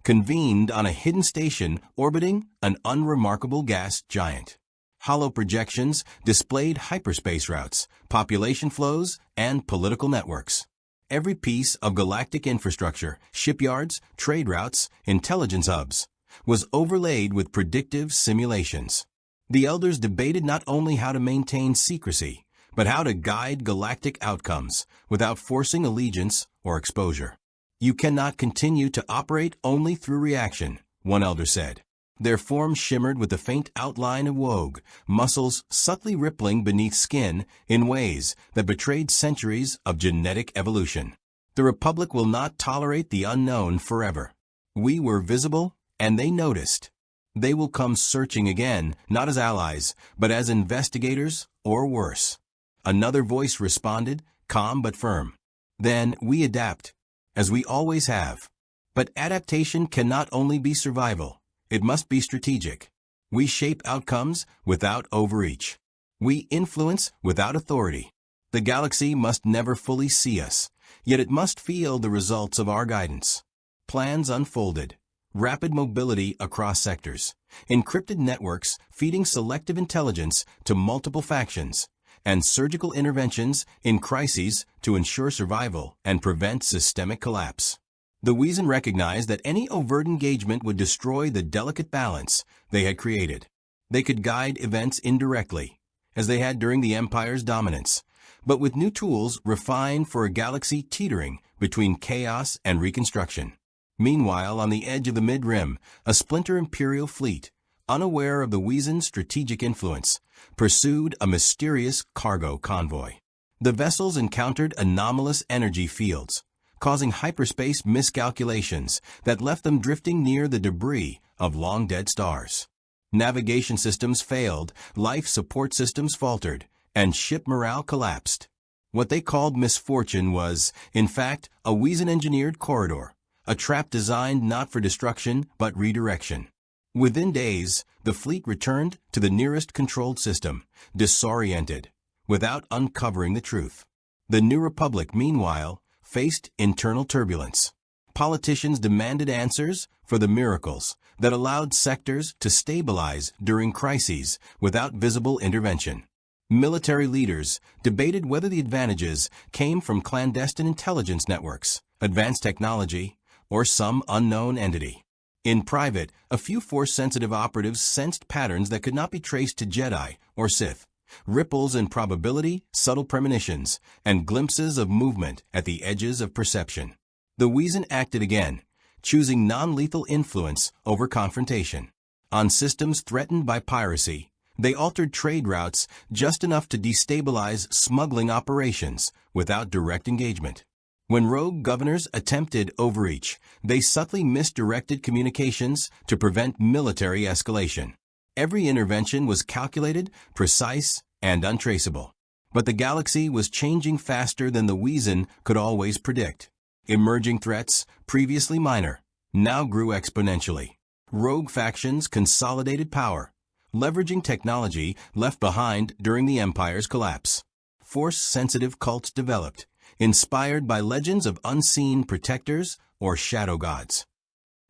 convened on a hidden station orbiting an unremarkable gas giant. Hollow projections displayed hyperspace routes, population flows, and political networks. Every piece of galactic infrastructure, shipyards, trade routes, intelligence hubs, was overlaid with predictive simulations. The elders debated not only how to maintain secrecy, but how to guide galactic outcomes without forcing allegiance or exposure. You cannot continue to operate only through reaction, one elder said. Their forms shimmered with the faint outline of wogue, muscles subtly rippling beneath skin in ways that betrayed centuries of genetic evolution. The Republic will not tolerate the unknown forever. We were visible, and they noticed. They will come searching again, not as allies, but as investigators, or worse. Another voice responded, calm but firm. Then we adapt, as we always have. But adaptation cannot only be survival. It must be strategic. We shape outcomes without overreach. We influence without authority. The galaxy must never fully see us, yet it must feel the results of our guidance. Plans unfolded. Rapid mobility across sectors. Encrypted networks feeding selective intelligence to multiple factions. And surgical interventions in crises to ensure survival and prevent systemic collapse. The Wesen recognized that any overt engagement would destroy the delicate balance they had created. They could guide events indirectly, as they had during the Empire's dominance, but with new tools refined for a galaxy teetering between chaos and reconstruction. Meanwhile, on the edge of the mid-rim, a splinter Imperial fleet, unaware of the Wesen's strategic influence, pursued a mysterious cargo convoy. The vessels encountered anomalous energy fields, causing hyperspace miscalculations that left them drifting near the debris of long-dead stars. Navigation systems failed, life support systems faltered, and ship morale collapsed. What they called misfortune was, in fact, a Wesen-engineered corridor, a trap designed not for destruction but redirection. Within days, the fleet returned to the nearest controlled system, disoriented, without uncovering the truth. The New Republic, meanwhile, faced internal turbulence. Politicians demanded answers for the miracles that allowed sectors to stabilize during crises without visible intervention. Military leaders debated whether the advantages came from clandestine intelligence networks, advanced technology, or some unknown entity. In private, a few Force-sensitive operatives sensed patterns that could not be traced to Jedi or Sith. Ripples in probability, subtle premonitions, and glimpses of movement at the edges of perception. The Wesen acted again, choosing non-lethal influence over confrontation. On systems threatened by piracy, they altered trade routes just enough to destabilize smuggling operations without direct engagement. When rogue governors attempted overreach, they subtly misdirected communications to prevent military escalation. Every intervention was calculated, precise, and untraceable. But the galaxy was changing faster than the Wesen could always predict. Emerging threats, previously minor, now grew exponentially. Rogue factions consolidated power, leveraging technology left behind during the Empire's collapse. Force-sensitive cults developed, inspired by legends of unseen protectors or shadow gods.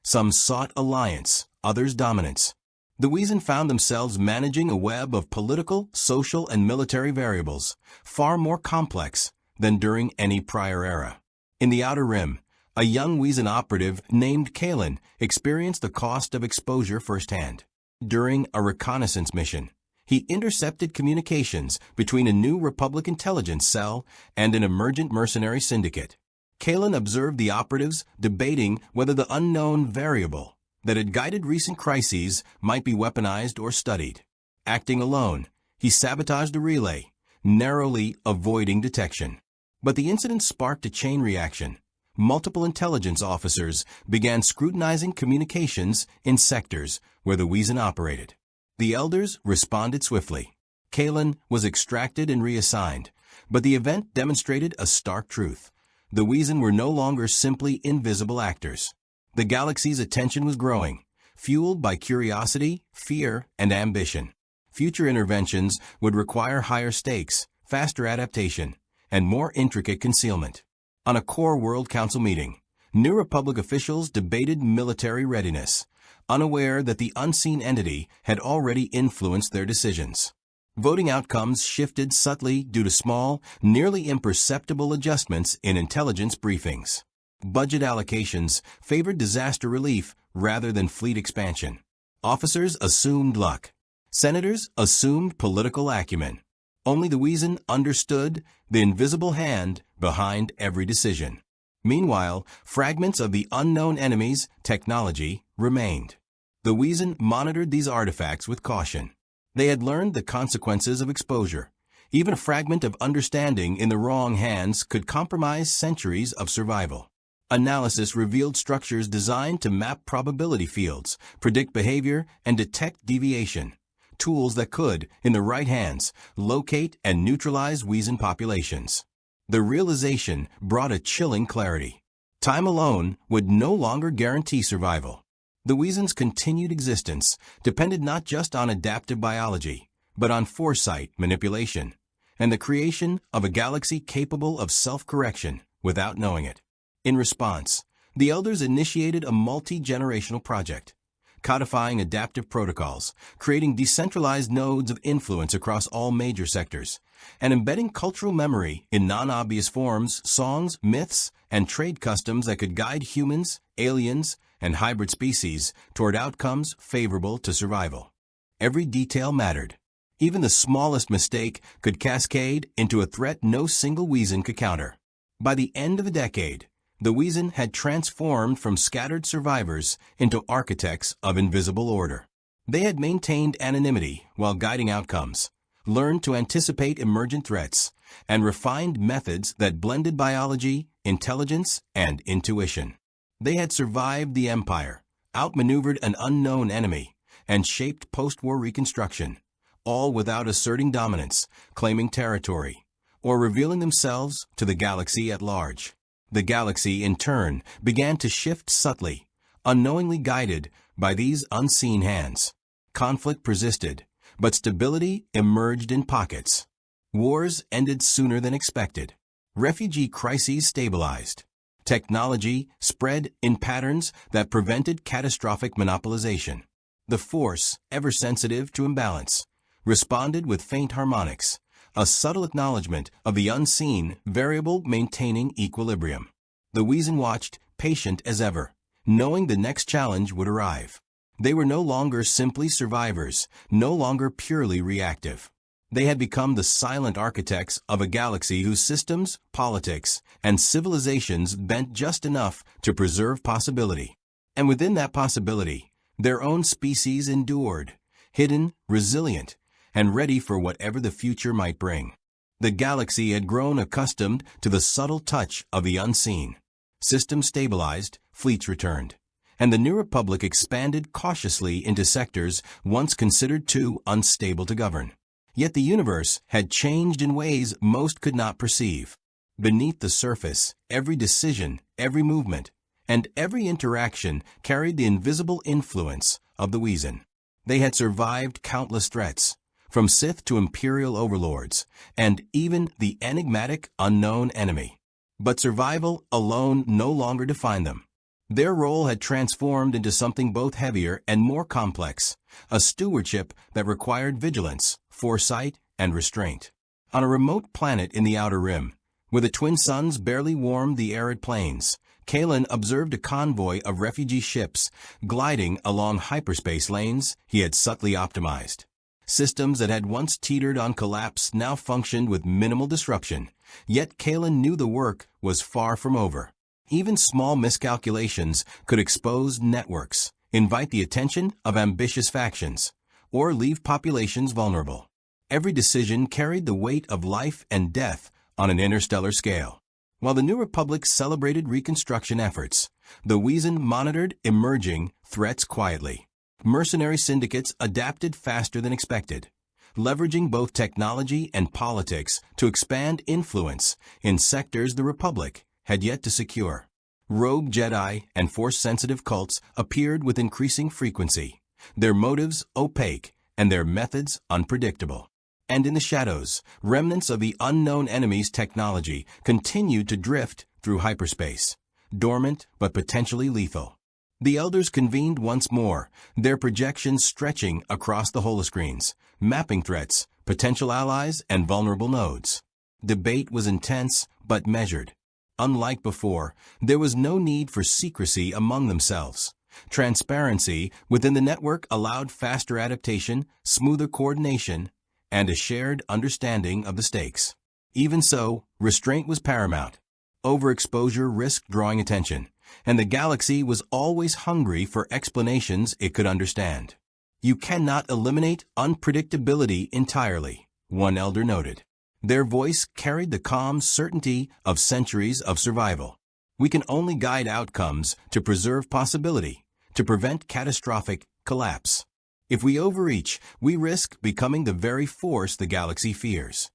Some sought alliance, others dominance. The Wesen found themselves managing a web of political, social, and military variables, far more complex than during any prior era. In the Outer Rim, a young Wesen operative named Kalen experienced the cost of exposure firsthand. During a reconnaissance mission, he intercepted communications between a new Republic intelligence cell and an emergent mercenary syndicate. Kalen observed the operatives debating whether the unknown variable that had guided recent crises might be weaponized or studied. Acting alone, he sabotaged a relay, narrowly avoiding detection. But the incident sparked a chain reaction. Multiple intelligence officers began scrutinizing communications in sectors where the Wesen operated. The elders responded swiftly. Kalen was extracted and reassigned, but the event demonstrated a stark truth. The Wesen were no longer simply invisible actors. The galaxy's attention was growing, fueled by curiosity, fear, and ambition. Future interventions would require higher stakes, faster adaptation, and more intricate concealment. On a core World Council meeting, New Republic officials debated military readiness, unaware that the unseen entity had already influenced their decisions. Voting outcomes shifted subtly due to small, nearly imperceptible adjustments in intelligence briefings. Budget allocations favored disaster relief rather than fleet expansion. Officers assumed luck. Senators assumed political acumen. Only the Wesen understood the invisible hand behind every decision. Meanwhile, fragments of the unknown enemy's technology remained. The Wesen monitored these artifacts with caution. They had learned the consequences of exposure. Even a fragment of understanding in the wrong hands could compromise centuries of survival. Analysis revealed structures designed to map probability fields, predict behavior, and detect deviation. Tools that could, in the right hands, locate and neutralize Wesen populations. The realization brought a chilling clarity. Time alone would no longer guarantee survival. The Wesen's continued existence depended not just on adaptive biology, but on foresight, manipulation, and the creation of a galaxy capable of self-correction without knowing it. In response, the elders initiated a multi-generational project, codifying adaptive protocols, creating decentralized nodes of influence across all major sectors, and embedding cultural memory in non-obvious forms, songs, myths, and trade customs that could guide humans, aliens, and hybrid species toward outcomes favorable to survival. Every detail mattered. Even the smallest mistake could cascade into a threat no single Wesen could counter. By the end of the decade, the Wesen had transformed from scattered survivors into architects of invisible order. They had maintained anonymity while guiding outcomes, learned to anticipate emergent threats, and refined methods that blended biology, intelligence, and intuition. They had survived the Empire, outmaneuvered an unknown enemy, and shaped post-war reconstruction, all without asserting dominance, claiming territory, or revealing themselves to the galaxy at large. The galaxy, in turn, began to shift subtly, unknowingly guided by these unseen hands. Conflict persisted, but stability emerged in pockets. Wars ended sooner than expected. Refugee crises stabilized. Technology spread in patterns that prevented catastrophic monopolization. The Force, ever sensitive to imbalance, responded with faint harmonics, a subtle acknowledgement of the unseen variable maintaining equilibrium. The Wesen watched, patient as ever, knowing the next challenge would arrive. They were no longer simply survivors, no longer purely reactive. They had become the silent architects of a galaxy whose systems, politics, and civilizations bent just enough to preserve possibility. And within that possibility, Their own species endured, hidden, resilient, and ready for whatever the future might bring. The galaxy had grown accustomed to the subtle touch of the unseen. Systems stabilized, fleets returned, and the New Republic expanded cautiously into sectors once considered too unstable to govern. Yet the universe had changed in ways most could not perceive. Beneath the surface, every decision, every movement, and every interaction carried the invisible influence of the Wesen. They had survived countless threats, from Sith to Imperial overlords, and even the enigmatic unknown enemy. But survival alone no longer defined them. Their role had transformed into something both heavier and more complex, a stewardship that required vigilance, foresight, and restraint. On a remote planet in the Outer Rim, where the twin suns barely warmed the arid plains, Kalen observed a convoy of refugee ships gliding along hyperspace lanes he had subtly optimized. Systems that had once teetered on collapse now functioned with minimal disruption, yet Kalen knew the work was far from over. Even small miscalculations could expose networks, invite the attention of ambitious factions, or leave populations vulnerable. Every decision carried the weight of life and death on an interstellar scale. While the New Republic celebrated reconstruction efforts, the Wesen monitored emerging threats quietly. Mercenary syndicates adapted faster than expected, leveraging both technology and politics to expand influence in sectors the Republic had yet to secure. Rogue Jedi and Force-sensitive cults appeared with increasing frequency, their motives opaque and their methods unpredictable. And in the shadows, remnants of the unknown enemy's technology continued to drift through hyperspace, dormant but potentially lethal. The elders convened once more, their projections stretching across the holoscreens, mapping threats, potential allies, and vulnerable nodes. Debate was intense but measured. Unlike before, there was no need for secrecy among themselves. Transparency within the network allowed faster adaptation, smoother coordination, and a shared understanding of the stakes. Even so, restraint was paramount. Overexposure risked drawing attention, and the galaxy was always hungry for explanations it could understand. You cannot eliminate unpredictability entirely, one elder noted. Their voice carried the calm certainty of centuries of survival. We can only guide outcomes to preserve possibility, to prevent catastrophic collapse. If we overreach, we risk becoming the very force the galaxy fears.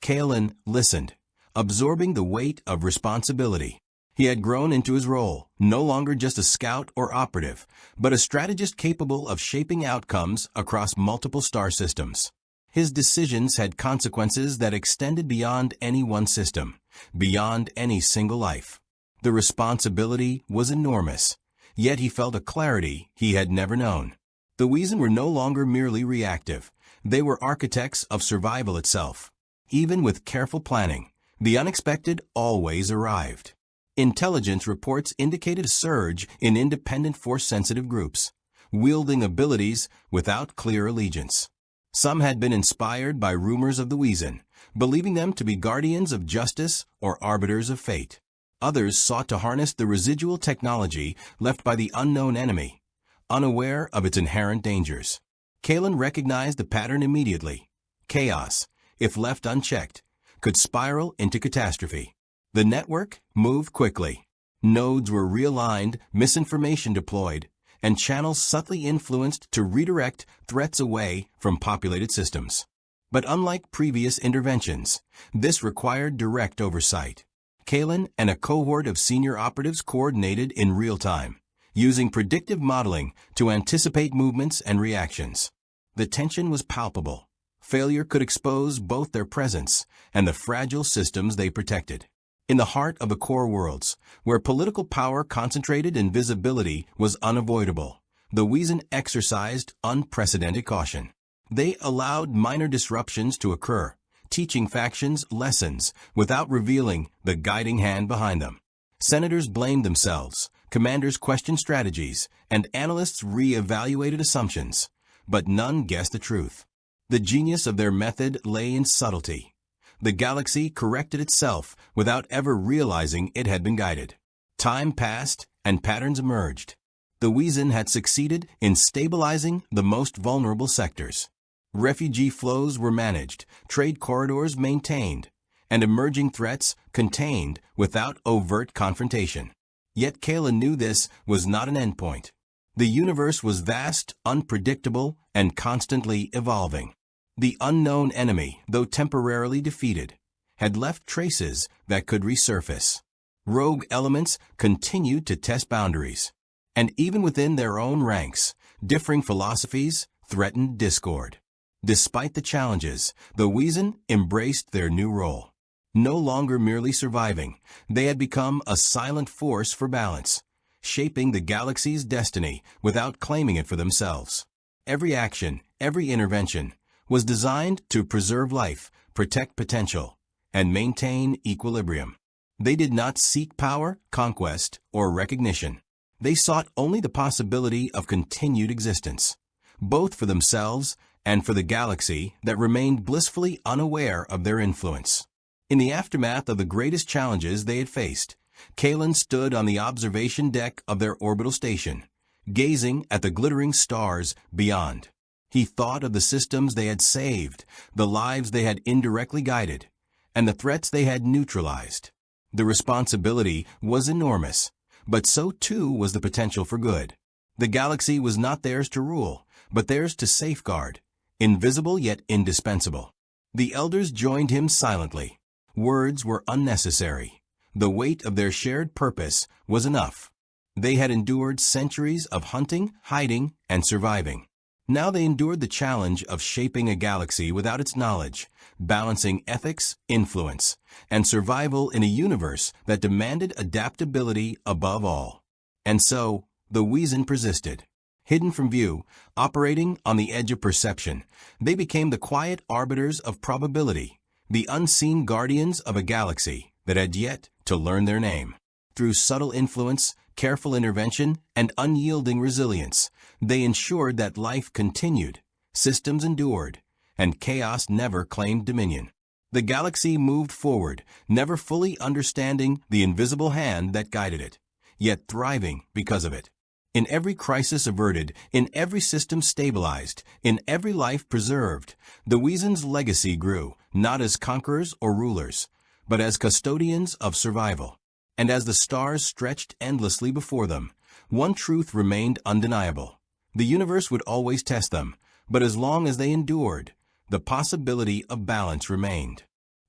Kalen listened, absorbing the weight of responsibility. He had grown into his role, no longer just a scout or operative, but a strategist capable of shaping outcomes across multiple star systems. His decisions had consequences that extended beyond any one system, beyond any single life. The responsibility was enormous, yet he felt a clarity he had never known. The Wesen were no longer merely reactive. They were architects of survival itself. Even with careful planning, the unexpected always arrived. Intelligence reports indicated a surge in independent force-sensitive groups, wielding abilities without clear allegiance. Some had been inspired by rumors of the Wesen, believing them to be guardians of justice or arbiters of fate. Others sought to harness the residual technology left by the unknown enemy, unaware of its inherent dangers. Kalen recognized the pattern immediately. Chaos, if left unchecked, could spiral into catastrophe. The network moved quickly. Nodes were realigned, misinformation deployed, and channels subtly influenced to redirect threats away from populated systems. But unlike previous interventions, this required direct oversight. Kalen and a cohort of senior operatives coordinated in real time, using predictive modeling to anticipate movements and reactions. The tension was palpable. Failure could expose both their presence and the fragile systems they protected. In the heart of the core worlds, where political power concentrated and visibility was unavoidable, the Wesen exercised unprecedented caution. They allowed minor disruptions to occur, teaching factions lessons without revealing the guiding hand behind them. Senators blamed themselves, commanders questioned strategies, and analysts re-evaluated assumptions, but none guessed the truth. The genius of their method lay in subtlety. The galaxy corrected itself without ever realizing it had been guided. Time passed, and patterns emerged. The Wesen had succeeded in stabilizing the most vulnerable sectors. Refugee flows were managed, trade corridors maintained, and emerging threats contained without overt confrontation. Yet Kayla knew this was not an endpoint. The universe was vast, unpredictable, and constantly evolving. The unknown enemy, though temporarily defeated, had left traces that could resurface. Rogue elements continued to test boundaries, and even within their own ranks, differing philosophies threatened discord. Despite the challenges, the Wesen embraced their new role. No longer merely surviving, they had become a silent force for balance, shaping the galaxy's destiny without claiming it for themselves. Every action, every intervention, was designed to preserve life, protect potential, and maintain equilibrium. They did not seek power, conquest, or recognition. They sought only the possibility of continued existence, both for themselves and for the galaxy that remained blissfully unaware of their influence. In the aftermath of the greatest challenges they had faced, Kalen stood on the observation deck of their orbital station, gazing at the glittering stars beyond. He thought of the systems they had saved, the lives they had indirectly guided, and the threats they had neutralized. The responsibility was enormous, but so too was the potential for good. The galaxy was not theirs to rule, but theirs to safeguard, invisible yet indispensable. The elders joined him silently. Words were unnecessary. The weight of their shared purpose was enough. They had endured centuries of hunting, hiding, and surviving. Now they endured the challenge of shaping a galaxy without its knowledge, balancing ethics, influence, and survival in a universe that demanded adaptability above all. And so, the Wesen persisted. Hidden from view, operating on the edge of perception, they became the quiet arbiters of probability, the unseen guardians of a galaxy that had yet to learn their name. Through subtle influence, careful intervention, and unyielding resilience, they ensured that life continued, systems endured, and chaos never claimed dominion. The galaxy moved forward, never fully understanding the invisible hand that guided it, yet thriving because of it. In every crisis averted, in every system stabilized, in every life preserved, the Wesen's legacy grew, not as conquerors or rulers, but as custodians of survival. And as the stars stretched endlessly before them, one truth remained undeniable. The universe would always test them, but as long as they endured, the possibility of balance remained.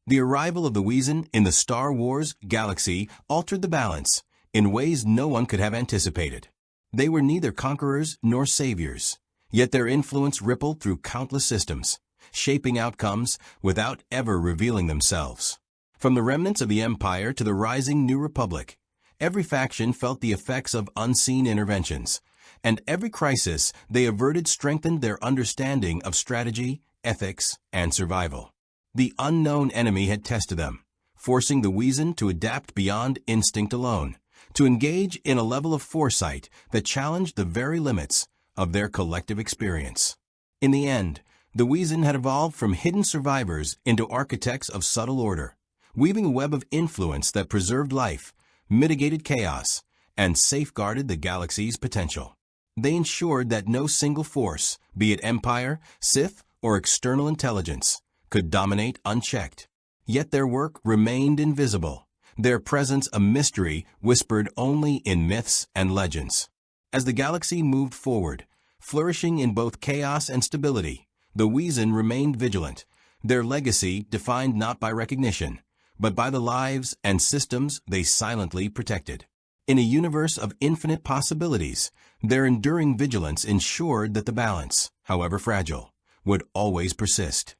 The arrival of the Wesen in the Star Wars galaxy altered the balance in ways no one could have anticipated. They were neither conquerors nor saviors, yet their influence rippled through countless systems, shaping outcomes without ever revealing themselves. From the remnants of the Empire to the rising New Republic, every faction felt the effects of unseen interventions, and every crisis they averted strengthened their understanding of strategy, ethics, and survival. The unknown enemy had tested them, forcing the Wesen to adapt beyond instinct alone, to engage in a level of foresight that challenged the very limits of their collective experience. In the end, the Wesen had evolved from hidden survivors into architects of subtle order, weaving a web of influence that preserved life, mitigated chaos, and safeguarded the galaxy's potential. They ensured that no single force, be it Empire, Sith, or external intelligence, could dominate unchecked. Yet their work remained invisible, their presence a mystery whispered only in myths and legends. As the galaxy moved forward, flourishing in both chaos and stability, the Wesen remained vigilant, their legacy defined not by recognition, but by the lives and systems they silently protected. In a universe of infinite possibilities, their enduring vigilance ensured that the balance, however fragile, would always persist.